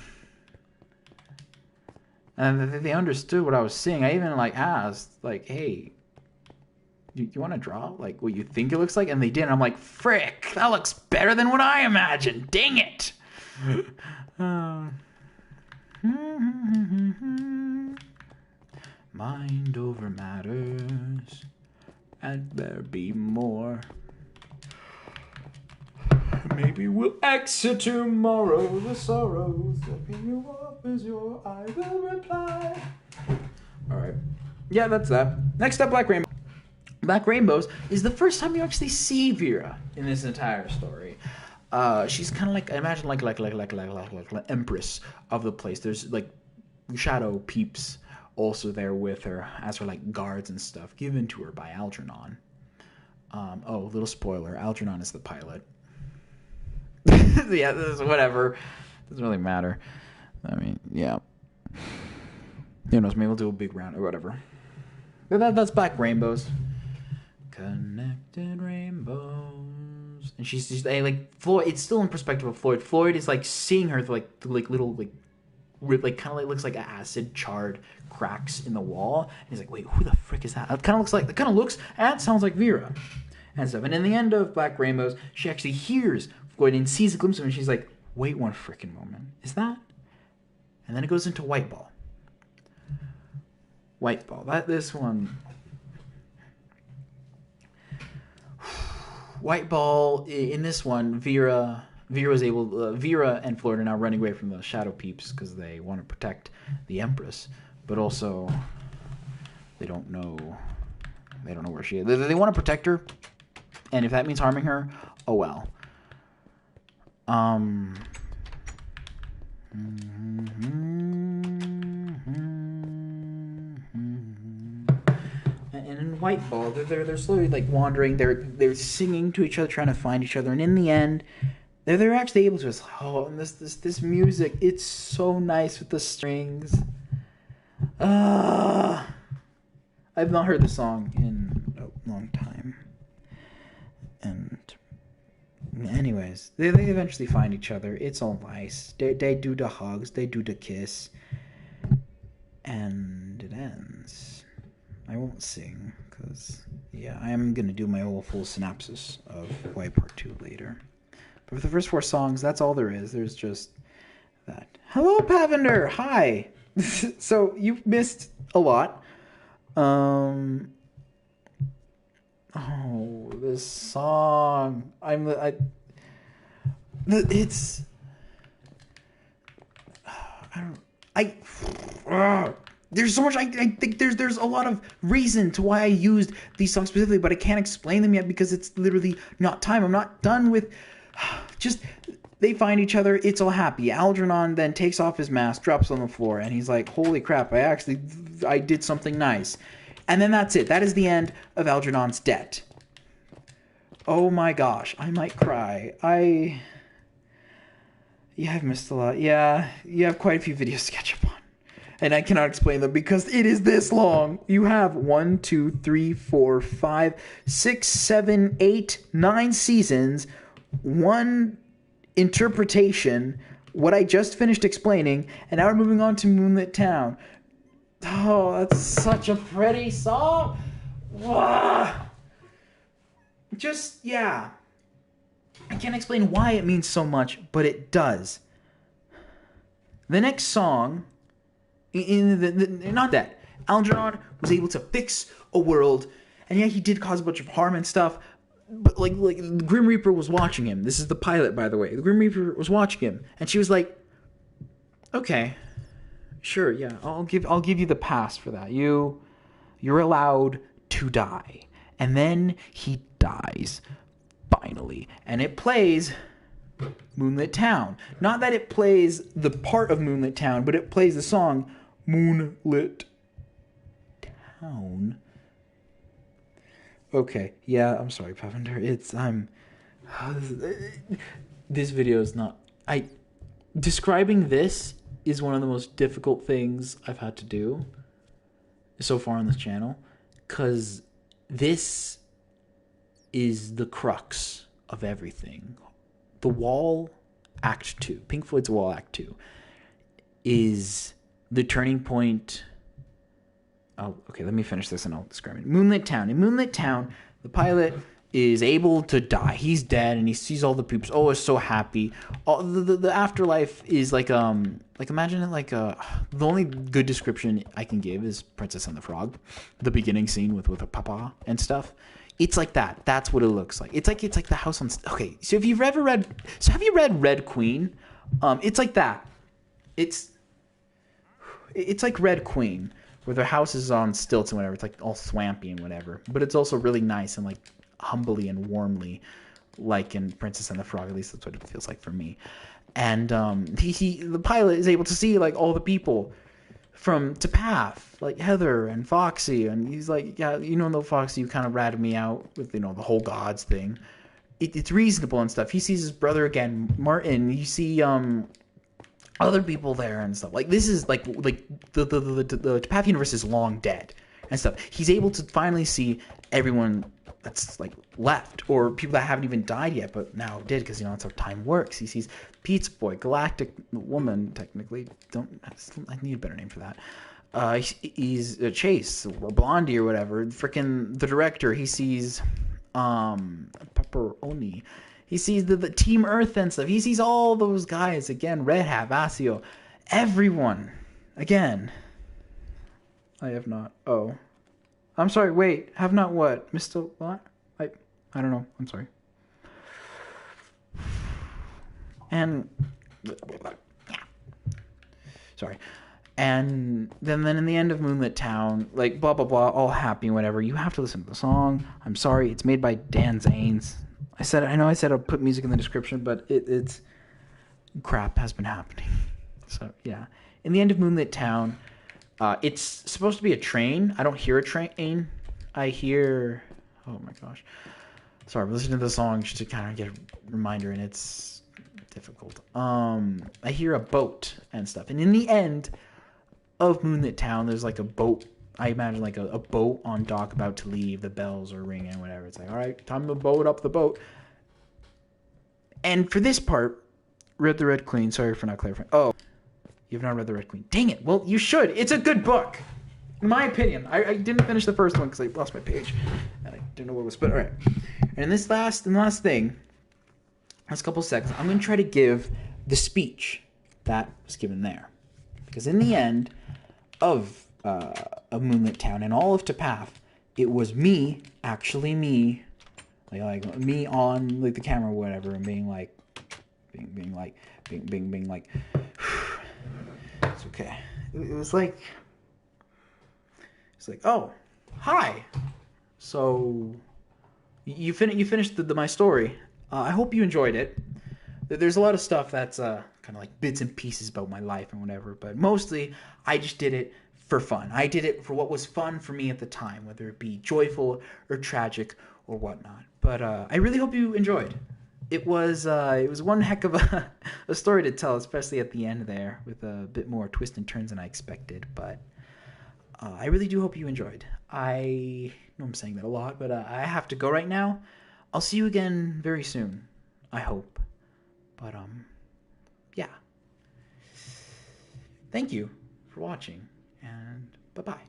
And they understood what I was seeing. I even like asked, like, "Hey, you want to draw like what you think it looks like?" And they did. And I'm like, "Frick, that looks better than what I imagined. Dang it!" Mind over matters, and there be more. Maybe we'll exit tomorrow. The sorrows that pin you up as your I will reply. Alright. Yeah, that's that. Next up, Black Rainbow. Black Rainbows is the first time you actually see Vera in this entire story. She's kind of like, I imagine like empress of the place. There's like shadow peeps also there with her as her like guards and stuff given to her by Algernon. Oh, little spoiler. Algernon is the pilot. Yeah, whatever. Doesn't really matter. I mean, yeah. Who knows? Maybe we'll do a big round or whatever. But that's Black Rainbows. Connected rainbows. And she's just like Floyd. It's still in perspective of Floyd. Floyd is like seeing her like little like kind of like looks like acid charred cracks in the wall. And he's like, wait, who the frick is that? It kind of looks and sounds like Vera and stuff. And in the end of Black Rainbows, she actually hears Floyd and sees a glimpse of him, and she's like, wait one frickin' moment. Is that? And then it goes into White Ball. White Ball. This one. White Ball, in this one, Vera and Floyd are now running away from the Shadow Peeps because they want to protect the Empress, but also they don't know where she is. They want to protect her, and if that means harming her, oh well. And in White Ball, they're slowly like wandering. They're singing to each other, trying to find each other, and in the end, they're actually able to. And this music, it's so nice with the strings. I've not heard the song in a long time, and. Anyways, they eventually find each other. It's all nice. They do the hugs. They do the kiss. And it ends. I won't sing, because, yeah, I am going to do my whole full synopsis of White Part 2 later. But for the first 4 songs, that's all there is. There's just that. Hello, Pavender! Hi! So, you've missed a lot. Oh, this song. There's so much. I think there's a lot of reason to why I used these songs specifically, but I can't explain them yet because it's literally not time. I'm not done with. Just they find each other. It's all happy. Algernon then takes off his mask, drops on the floor, and he's like, "Holy crap! I did something nice." And then that's it. That is the end of Algernon's debt. Oh my gosh, I might cry. Yeah, I've missed a lot. Yeah, you have quite a few videos to catch up on. And I cannot explain them because it is this long. You have 1, 2, 3, 4, 5, 6, 7, 8, 9 seasons, one interpretation, what I just finished explaining, and now we're moving on to Moonlit Town. Oh, that's such a pretty song. Just, yeah. I can't explain why it means so much, but it does. The next song, not that. Algernon was able to fix a world, and yeah, he did cause a bunch of harm and stuff, but like the Grim Reaper was watching him. This is the pilot, by the way. The Grim Reaper was watching him, and she was like, okay, sure, yeah, I'll give you the pass for that. You're allowed to die. And then he dies. Finally. And it plays Moonlit Town. Not that it plays the part of Moonlit Town, but it plays the song Moonlit Town. Okay, yeah, I'm sorry, Pavender. This video is not... Describing this is one of the most difficult things I've had to do so far on this channel, because this is the crux of everything. The Wall, Act 2, Pink Floyd's Wall, Act 2, is the turning point. Oh, okay, let me finish this and I'll describe it. Moonlit Town. In Moonlit Town, the pilot is able to die. He's dead, and he sees all the peeps. Oh, is so happy. The afterlife is like imagine it like the only good description I can give is Princess and the Frog, the beginning scene with a papa and stuff. It's like that. That's what it looks like. It's like the house on. Okay, so have you read Red Queen? It's like that. It's like Red Queen, where their house is on stilts and whatever. It's like all swampy and whatever, but it's also really nice and like humbly and warmly, like in Princess and the Frog. At least that's what it feels like for me. And the pilot is able to see like all the people from Path, like Heather and Foxy, and he's like, yeah, though Foxy, you kind of ratted me out with the whole gods thing. It's reasonable and stuff. He sees his brother again, Martin. You see other people there and stuff. Like this is like the Path universe is long dead and stuff. He's able to finally see everyone that's like left, or people that haven't even died yet but now did, because that's how time works. He sees Pizza Boy, Galactic Woman, technically. I need a better name for that. He's Chase or Blondie or whatever. Freaking the director. He sees Pepperoni. He sees the Team Earth and stuff. He sees all those guys again. Red Hat, Vasio, everyone again. I have not. Oh. I'm sorry, wait, have not what? Mr. What? I don't know, I'm sorry. And... Sorry. And then in the end of Moonlit Town, like, blah, blah, blah, all happy and whatever, you have to listen to the song. I'm sorry, it's made by Dan Zanes. I know I said I'll put music in the description, but it's... crap has been happening. So, yeah. In the end of Moonlit Town... it's supposed to be a train. I don't hear a train. I hear... Oh my gosh. Sorry, I'm listening to the song just to kind of get a reminder, and it's difficult. I hear a boat and stuff. And in the end of Moonlit Town, there's like a boat. I imagine like a boat on dock about to leave. The bells are ringing, whatever. It's like, all right, time to boat up the boat. And for this part, read the Red Queen. Sorry for not clarifying. Oh. You've not read The Red Queen. Dang it. Well, you should. It's a good book. In my opinion. I didn't finish the first one because I lost my page. And I didn't know what it was. But all right. And this last thing, last couple seconds, I'm going to try to give the speech that was given there. Because in the end of Moonlit Town and all of Tapath, it was me, actually me, like me on like the camera or whatever, and being like, being like, it's okay. It was like, It's like, oh, hi. So you finished my story. I hope you enjoyed it. There's a lot of stuff that's kind of like bits and pieces about my life and whatever, but mostly I just did it for fun. I did it for what was fun for me at the time, whether it be joyful or tragic or whatnot. But I really hope you enjoyed. It was one heck of a story to tell, especially at the end there, with a bit more twists and turns than I expected. But I really do hope you enjoyed. I know I'm saying that a lot, but I have to go right now. I'll see you again very soon, I hope. But yeah. Thank you for watching, and bye-bye.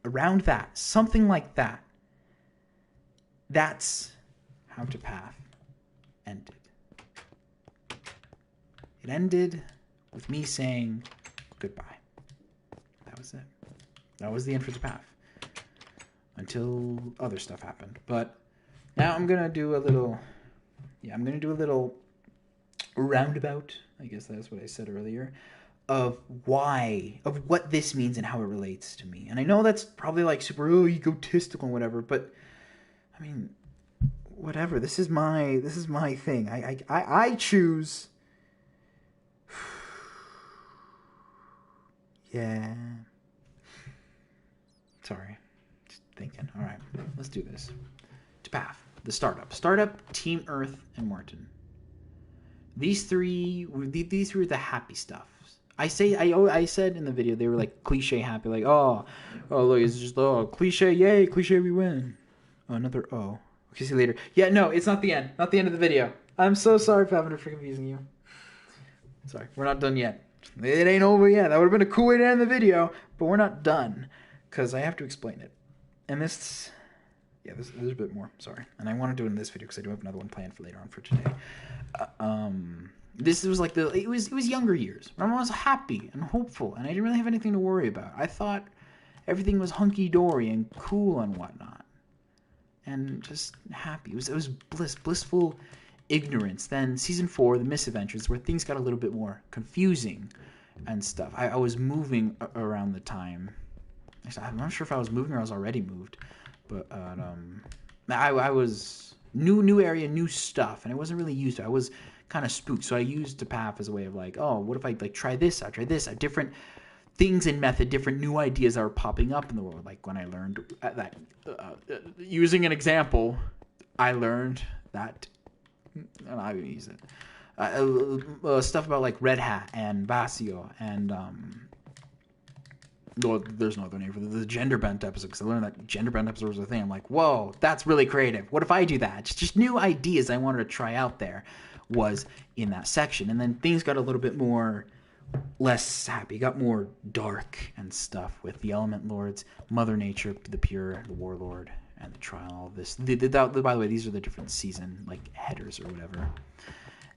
Around that, something like that. That's how To Path ended. It ended with me saying goodbye. That was it. That was the end for To Path. Until other stuff happened. But now I'm going to do a little... Yeah, I'm going to do a little roundabout, I guess that's what I said earlier, of what this means and how it relates to me. And I know that's probably like super egotistical and whatever, but I mean, whatever. This is my thing. I choose. Yeah. Sorry. Just thinking. All right, let's do this. To Path. The startup, Team Earth, and Martin. These three were the happy stuff. I said in the video they were like cliche happy, like oh look, it's just cliche, yay, cliche, we win. Oh, another oh. Okay, see you later. Yeah, no, it's not the end. Not the end of the video. I'm so sorry, Pavender, for confusing you. Sorry, we're not done yet. It ain't over yet. That would have been a cool way to end the video, but we're not done because I have to explain it. And this. Yeah, there's a bit more. Sorry, and I want to do it in this video because I do have another one planned for later on for today. This was like it was younger years. I was happy and hopeful, and I didn't really have anything to worry about. I thought everything was hunky dory and cool and whatnot, and just happy. It was blissful ignorance. Then season 4, the misadventures, where things got a little bit more confusing and stuff. I was moving around the time. I'm not sure if I was moving or I was already moved. But I was new area, new stuff, and I wasn't really used to it. I was kind of spooked, so I used To Path as a way of like, oh, what if I like try this out, different things in method, different new ideas that were popping up in the world. Like when I learned that, using an example, I learned that, I'm not going to use it, stuff about like Red Hat and Vasio and well, there's no other name for the gender bent episode, because I learned that gender bent episode was a thing. I'm like, whoa, that's really creative. What if I do that? Just new ideas I wanted to try out there was in that section. And then things got a little bit less happy, got more dark and stuff with the Element Lords, Mother Nature, the Pure, the Warlord, and the Trial, all of this. By the way, these are the different season like headers or whatever.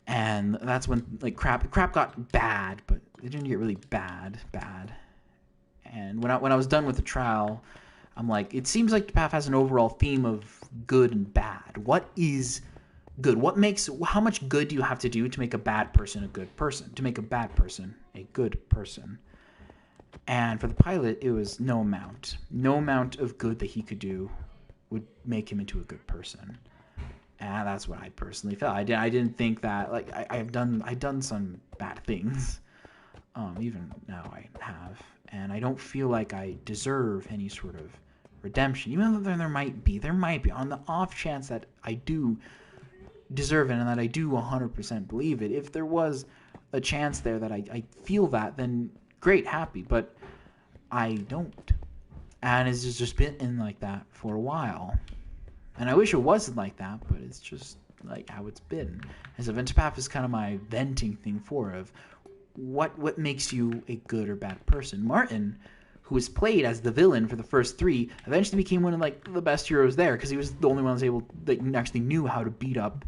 And that's when like crap got bad, but it didn't get really bad. And when I was done with the trial, I'm like, it seems like To Path has an overall theme of good and bad. What is good? How much good do you have to do to make a bad person a good person? To make a bad person a good person? And for the pilot, it was no amount. No amount of good that he could do would make him into a good person. And that's what I personally felt. I didn't think that, like, I've done some bad things. Even now I have. And I don't feel like I deserve any sort of redemption. Even though there might be. On the off chance that I do deserve it and that I do 100% believe it. If there was a chance there that I feel that, then great, happy. But I don't. And it's just been in like that for a while. And I wish it wasn't like that, but it's just like how it's been. As a To Path is kind of my venting thing of what makes you a good or bad person. Martin, who was played as the villain for the first 3, eventually became one of like the best heroes there because he was the only one that was able that actually knew how to beat up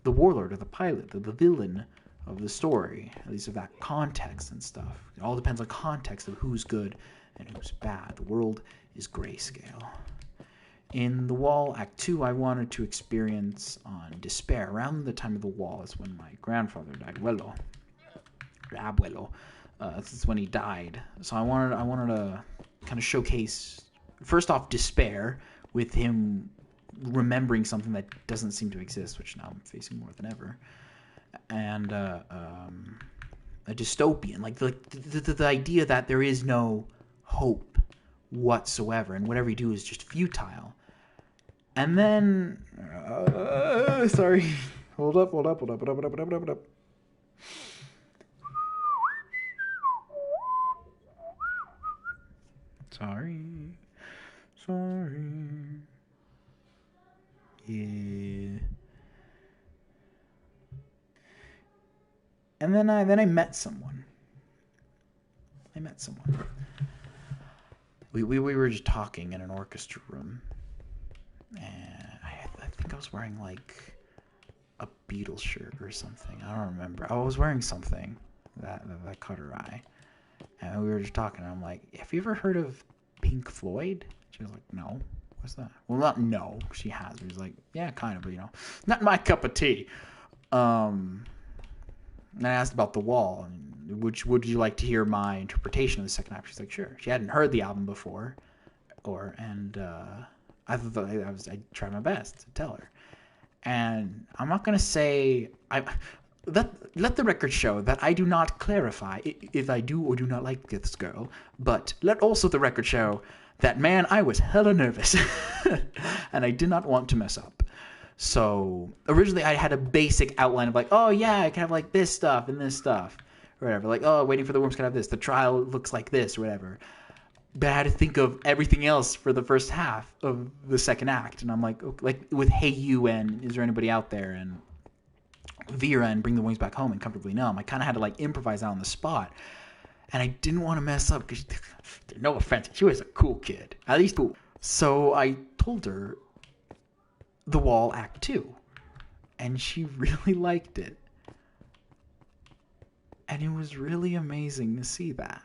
the warlord or the pilot, the villain of the story, at least of that context and stuff. It all depends on context of who's good and who's bad. The world is grayscale. In The Wall, Act 2, I wanted to experience on despair. Around the time of The Wall is when my grandfather died. Abuelo This is when he died. So I wanted to kind of showcase, first off, despair with him remembering something that doesn't seem to exist, which now I'm facing more than ever, and a dystopian, like the idea that there is no hope whatsoever, and whatever you do is just futile. And then, sorry, hold up. Sorry. Yeah. And then I met someone. We were just talking in an orchestra room, and I think I was wearing like a Beatles shirt or something. I don't remember. I was wearing something that caught her eye, and we were just talking. And I'm like, "Have you ever heard of Pink Floyd?" She was like, "No. What's that?" Well, not no. She has. He was like, "Yeah, kind of, but not my cup of tea." And I asked about The Wall. Would you like to hear my interpretation of the second half? She's like, sure. She hadn't heard the album before, I thought I tried my best to tell her. And I'm not gonna say let the record show that I do not clarify if I do or do not like this girl, but let also the record show that, man, I was hella nervous, and I did not want to mess up. So originally I had a basic outline of like, oh yeah, I can have like this stuff and this stuff, or whatever. Like, oh, waiting for the worms can have this. The trial looks like this, or whatever. But I had to think of everything else for the first half of the second act, and I'm like, okay, like with Hey You and Is There Anybody Out There and Vera and Bring the Wings Back Home and Comfortably Numb, I kind of had to like improvise out on the spot, and I didn't want to mess up because, no offense, she was a cool kid, at least cool. So I told her The Wall Act 2, and she really liked it. And it was really amazing to see that.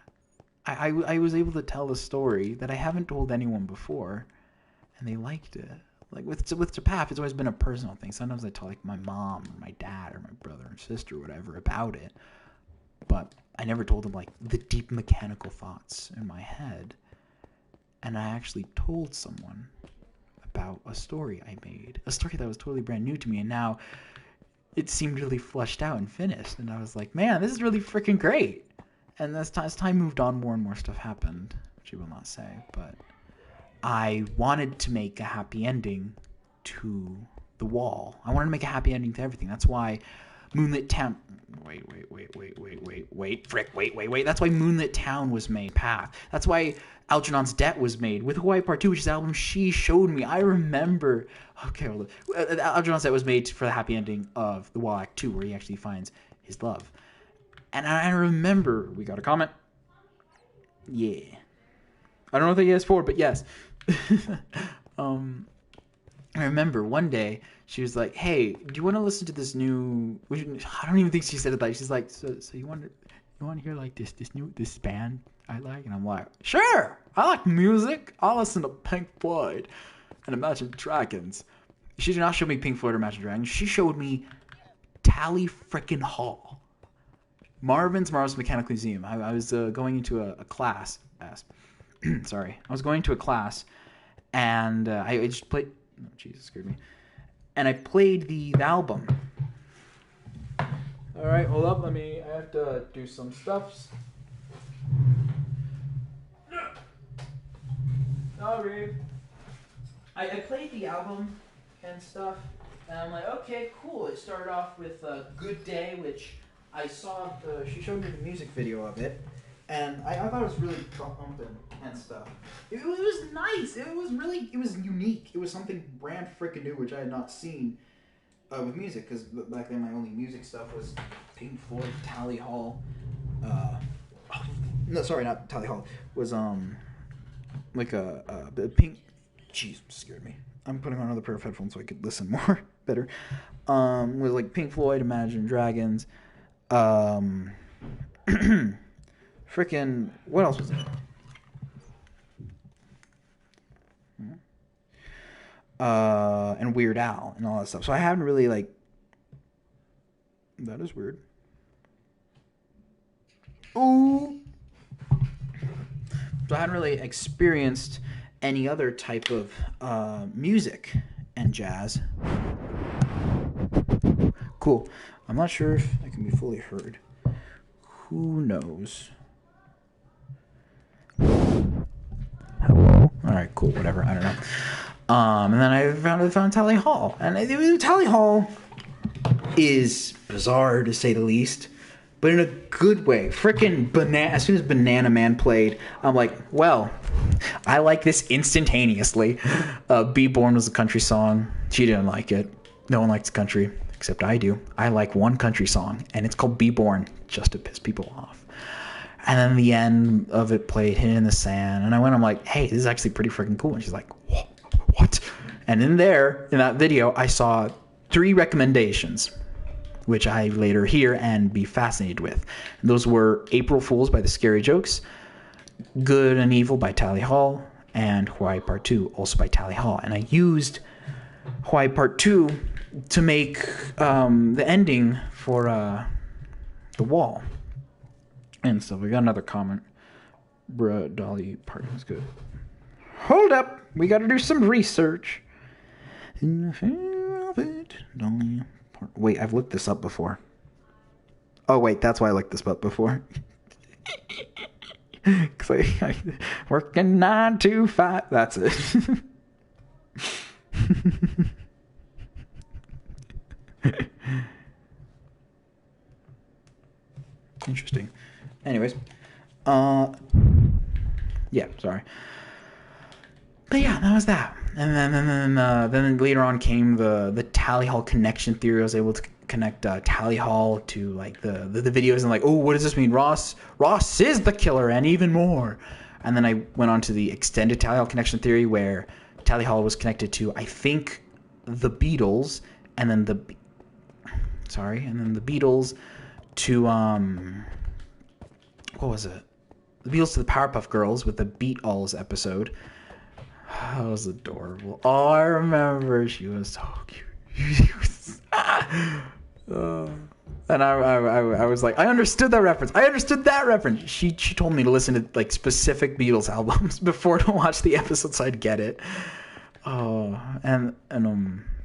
I was able to tell a story that I haven't told anyone before, and they liked it. Like with Japaf, it's always been a personal thing. Sometimes I tell like my mom or my dad or my brother and sister or whatever about it, but I never told them like the deep mechanical thoughts in my head. And I actually told someone about a story I made, a story that was totally brand new to me, and now it seemed really fleshed out and finished, and I was like, man, this is really freaking great. And as time moved on, more and more stuff happened, which I will not say, but I wanted to make a happy ending to The Wall. I wanted to make a happy ending to everything. That's why Moonlit Town... Wait. That's why Moonlit Town was made, Path. That's why Algernon's Debt was made. With Hawaii Part 2, which is the album she showed me. I remember... Okay, hold on. Algernon's Debt was made for the happy ending of The Wall Act 2, where he actually finds his love. And I remember... We got a comment? Yeah. I don't know what the yes for, but yes. I remember one day she was like, "Hey, do you want to listen to this new?" I don't even think she said it like. She's like, "So you want to hear like this band I like?" And I'm like, "Sure, I like music. I'll listen to Pink Floyd and Imagine Dragons." She did not show me Pink Floyd or Imagine Dragons. She showed me Tally frickin' Hall, Marvin's Mechanical Museum. I was going into a class. Sorry, I was going to a class, and I just played. Oh, Jesus, scared me. And I played the album. All right, hold up. I have to do some stuffs. Sorry. I played the album and stuff, and I'm like, okay, cool. It started off with Good Day, which I saw. She showed me the music video of it, and I thought it was really pumping and stuff. It was nice. It was unique. It was something brand freaking new, which I had not seen with music, because back then my only music stuff was Pink Floyd, Tally Hall. No, sorry, not Tally Hall. Was like a Pink. Jeez, scared me. I'm putting on another pair of headphones so I could listen more better. Was like Pink Floyd, Imagine Dragons. Freaking, what else was there? And Weird Al and all that stuff. So I haven't really like. That is weird. Ooh. So I hadn't really experienced any other type of music and jazz. Cool. I'm not sure if I can be fully heard. Who knows? Hello? Alright, cool, whatever. I don't know. And then I found Tally Hall. And Tally Hall is bizarre, to say the least. But in a good way. Frickin' as soon as Banana Man played, I'm like, well, I like this instantaneously. Be Born was a country song. She didn't like it. No one likes country, except I do. I like one country song, and it's called Be Born, just to piss people off. And then the end of it played Hidden in the Sand, and I'm like, hey, this is actually pretty freaking cool. And she's like, what? And in that video, I saw 3 recommendations, which I later hear and be fascinated with. And those were April Fools by the Scary Jokes, Good and Evil by Tally Hall, and Hawaii Part 2, also by Tally Hall. And I used Hawaii Part 2 to make the ending for The Wall. And so we got another comment. Bruh, Dolly Parton was good. Hold up! We gotta do some research. Wait, I've looked this up before. Oh, wait, that's why I looked this up before. Because I working 9 to 5. That's it. Interesting. Anyways. Yeah, sorry. But yeah, that was that. And then later on came the Tally Hall connection theory. I was able to connect Tally Hall to like the videos and like, oh, what does this mean? Ross is the killer and even more. And then I went on to the extended Tally Hall connection theory where Tally Hall was connected to, I think, the Beatles, and then the Beatles to what was it? The Beatles to the Powerpuff Girls with the Beat Alls episode. That was adorable. Oh, I remember. She was so cute. And I was like, I understood that reference. I understood that reference. She told me to listen to like specific Beatles albums before to watch the episode so I'd get it. Oh, and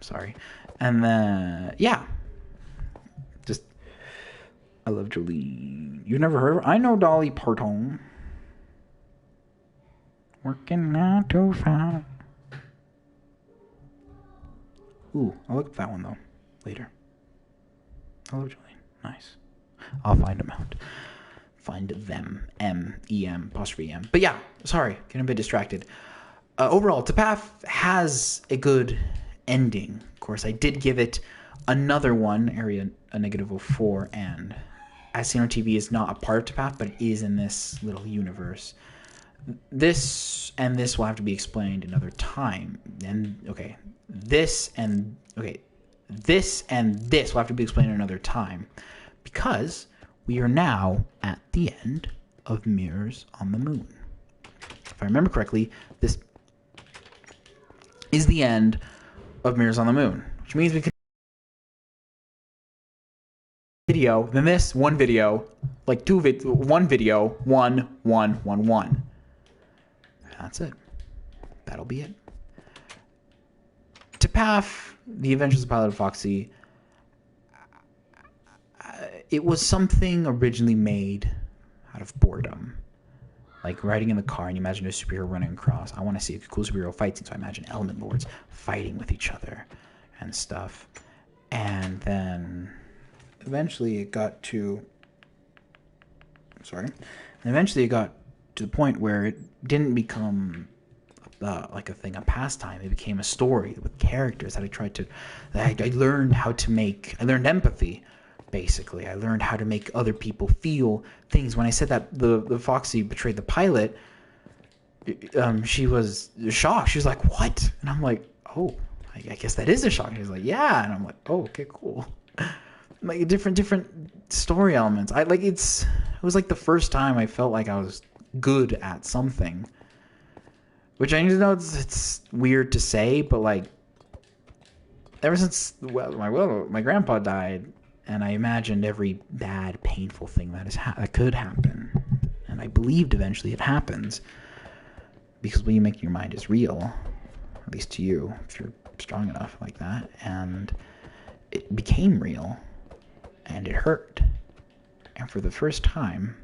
sorry. And then yeah. Just I love Jolene. You've never heard of her? I know Dolly Parton. Working 9 to 5. Ooh, I'll look at that one though later. I love Jolene. Nice. I'll find them out. Find them. M-E-M apostrophe M. But yeah, sorry, getting a bit distracted. Overall, Tapath has a good ending. Of course, I did give it another one, area a -04, and As Seen on TV is not a part of Tapath, but it is in this little universe. This will have to be explained another time. And okay, this and this will have to be explained another time, because we are now at the end of Mirrors on the Moon. If I remember correctly, this is the end of Mirrors on the Moon, which means we can video, then this one video, like one video, 1, 1, 1, 1. That's it. That'll be it. Tapath, The Adventures of Pilot of Foxy, it was something originally made out of boredom. Like riding in the car and you imagine a superhero running across. I want to see a cool superhero fight scene, so I imagine Element Lords fighting with each other and stuff. And then eventually it got to the point where it didn't become like a thing, a pastime. It became a story with characters that I learned empathy, basically. I learned how to make other people feel things. When I said that the Foxy betrayed the pilot, she was shocked. She was like, what? And I'm like, oh, I guess that is a shock. And she's like, yeah. And I'm like, oh, okay, cool. Like different story elements. It was like the first time I felt like I was good at something, which I know it's weird to say, but like ever since my grandpa died And I imagined every bad, painful thing that could happen. And I believed eventually it happens. Because what you make in your mind is real. At least to you, if you're strong enough like that. And it became real. And it hurt. And for the first time,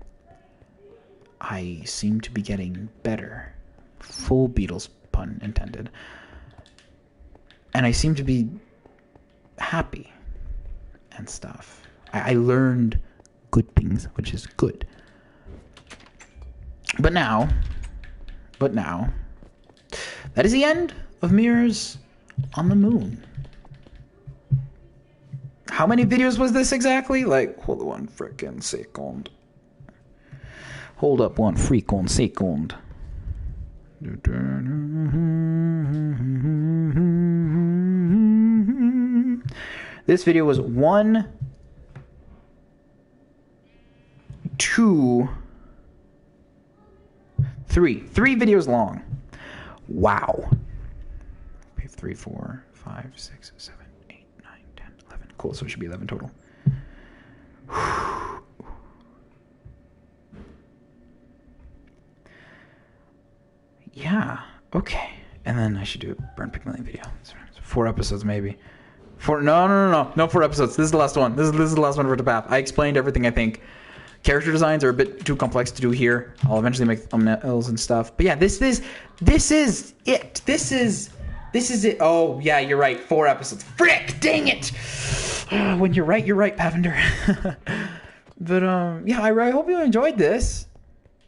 I seem to be getting better. Full Beatles, pun intended. And I seem to be happy and stuff. I learned good things, which is good. But now, that is the end of Mirrors on the Moon. How many videos was this exactly? Like, hold on one freaking second. Hold up one freaking second. This video was 1, 2, 3. 3 videos long. Wow. 3, 4, 5, 6, 7, 8, 9, 10, 11. Cool, so it should be 11 total. Yeah, okay. And then I should do a Burn Pygmalion video. 4 episodes maybe. No, 4 episodes. This is the last one. This is the last one for the path. I explained everything, I think. Character designs are a bit too complex to do here. I'll eventually make thumbnails and stuff. But yeah, this is it. This is it. Oh, yeah, you're right. 4 episodes. Frick, dang it. When you're right, Pavender. But yeah, I hope you enjoyed this.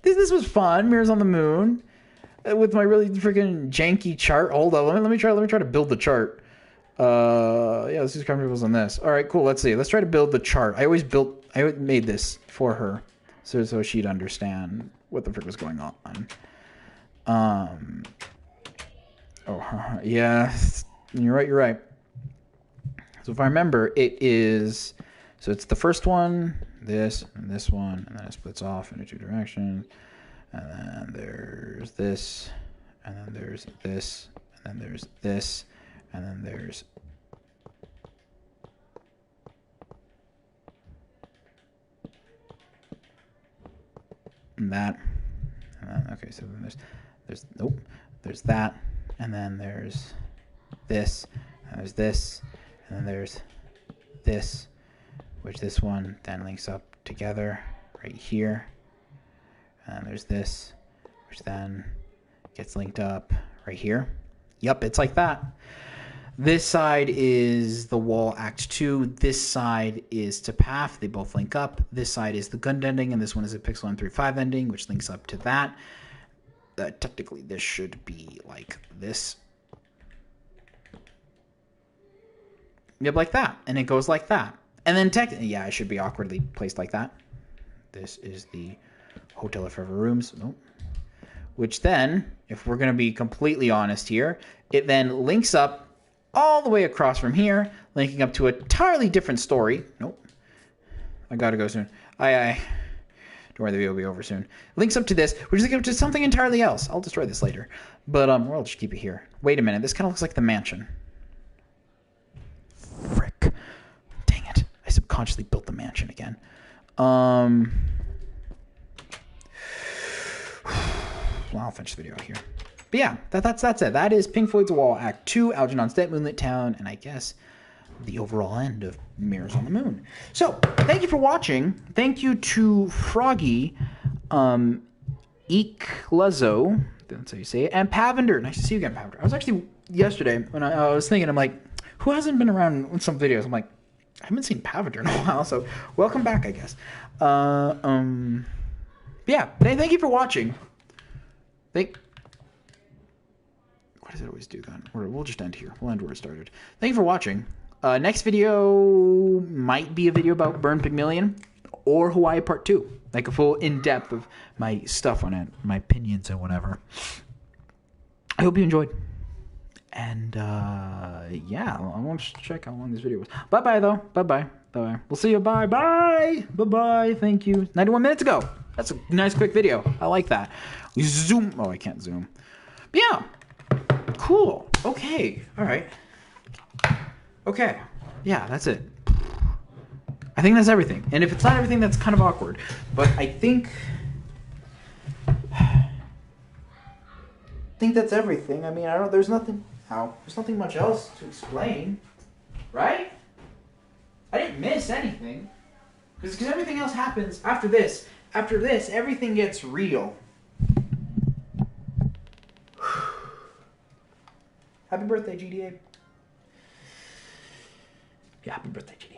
This was fun. Mirrors on the Moon. With my really freaking janky chart. Hold on, let me try to build the chart. Yeah, let's use comfortables on this. All right, cool. Let's see. Let's try to build the chart. I made this for her, so she'd understand what the frick was going on. Oh, yeah. You're right. So if I remember, it is. So it's the first one, this, and this one, and then it splits off into 2 directions. And then there's this, and then there's this, and then there's this, and then there's that. And then, okay, so then there's that, and then there's this, and there's this, and then there's this, which this one then links up together right here. And there's this, which then gets linked up right here. Yep, it's like that. This side is the wall Act 2. This side is to Path. They both link up. This side is the Gund ending, and this one is a Pixel M35 ending, which links up to that. Technically, this should be like this. Yep, like that. And it goes like that. And then technically, yeah, it should be awkwardly placed like that. This is the Hotel of Forever Rooms. Nope. Which then, if we're going to be completely honest here, it then links up all the way across from here, linking up to an entirely different story. Nope. I gotta go soon. Don't worry, the video will be over soon. Links up to this, which is up to something entirely else. I'll destroy this later. But I'll just keep it here. Wait a minute. This kind of looks like the mansion. Frick. Dang it. I subconsciously built the mansion again. Well, I'll finish the video here. But yeah, that's it. That is Pink Floyd's Wall, Act 2, Algernon's Dead, Moonlit Town, and I guess the overall end of Mirrors on the Moon. So, thank you for watching. Thank you to Froggy, Ekluzzo, that's how you say it, and Pavender. Nice to see you again, Pavender. I was actually, yesterday, when I was thinking, I'm like, who hasn't been around with some videos? I'm like, I haven't seen Pavender in a while, so welcome back, I guess. Yeah, thank you for watching. What does it always do, God? We'll just end here. We'll end where it started. Thank you for watching. Next video might be a video about Burn Pygmalion or Hawaii Part 2. Like a full in-depth of my stuff on it, my opinions and whatever. I hope you enjoyed. And, yeah, I want to check how long this video was. Bye-bye, though. Bye-bye. Bye-bye. We'll see you. Bye-bye. Bye-bye. Thank you. 91 minutes ago. That's a nice, quick video. I like that. We zoom. Oh, I can't zoom. But yeah. Cool. Okay. All right. Okay. Yeah, that's it. I think that's everything. And if it's not everything, that's kind of awkward. But I think that's everything. I mean, I don't. There's nothing. There's nothing much else to explain, right? I didn't miss anything, because everything else happens after this. After this, everything gets real. Happy birthday, GDA. Yeah, happy birthday, GDA.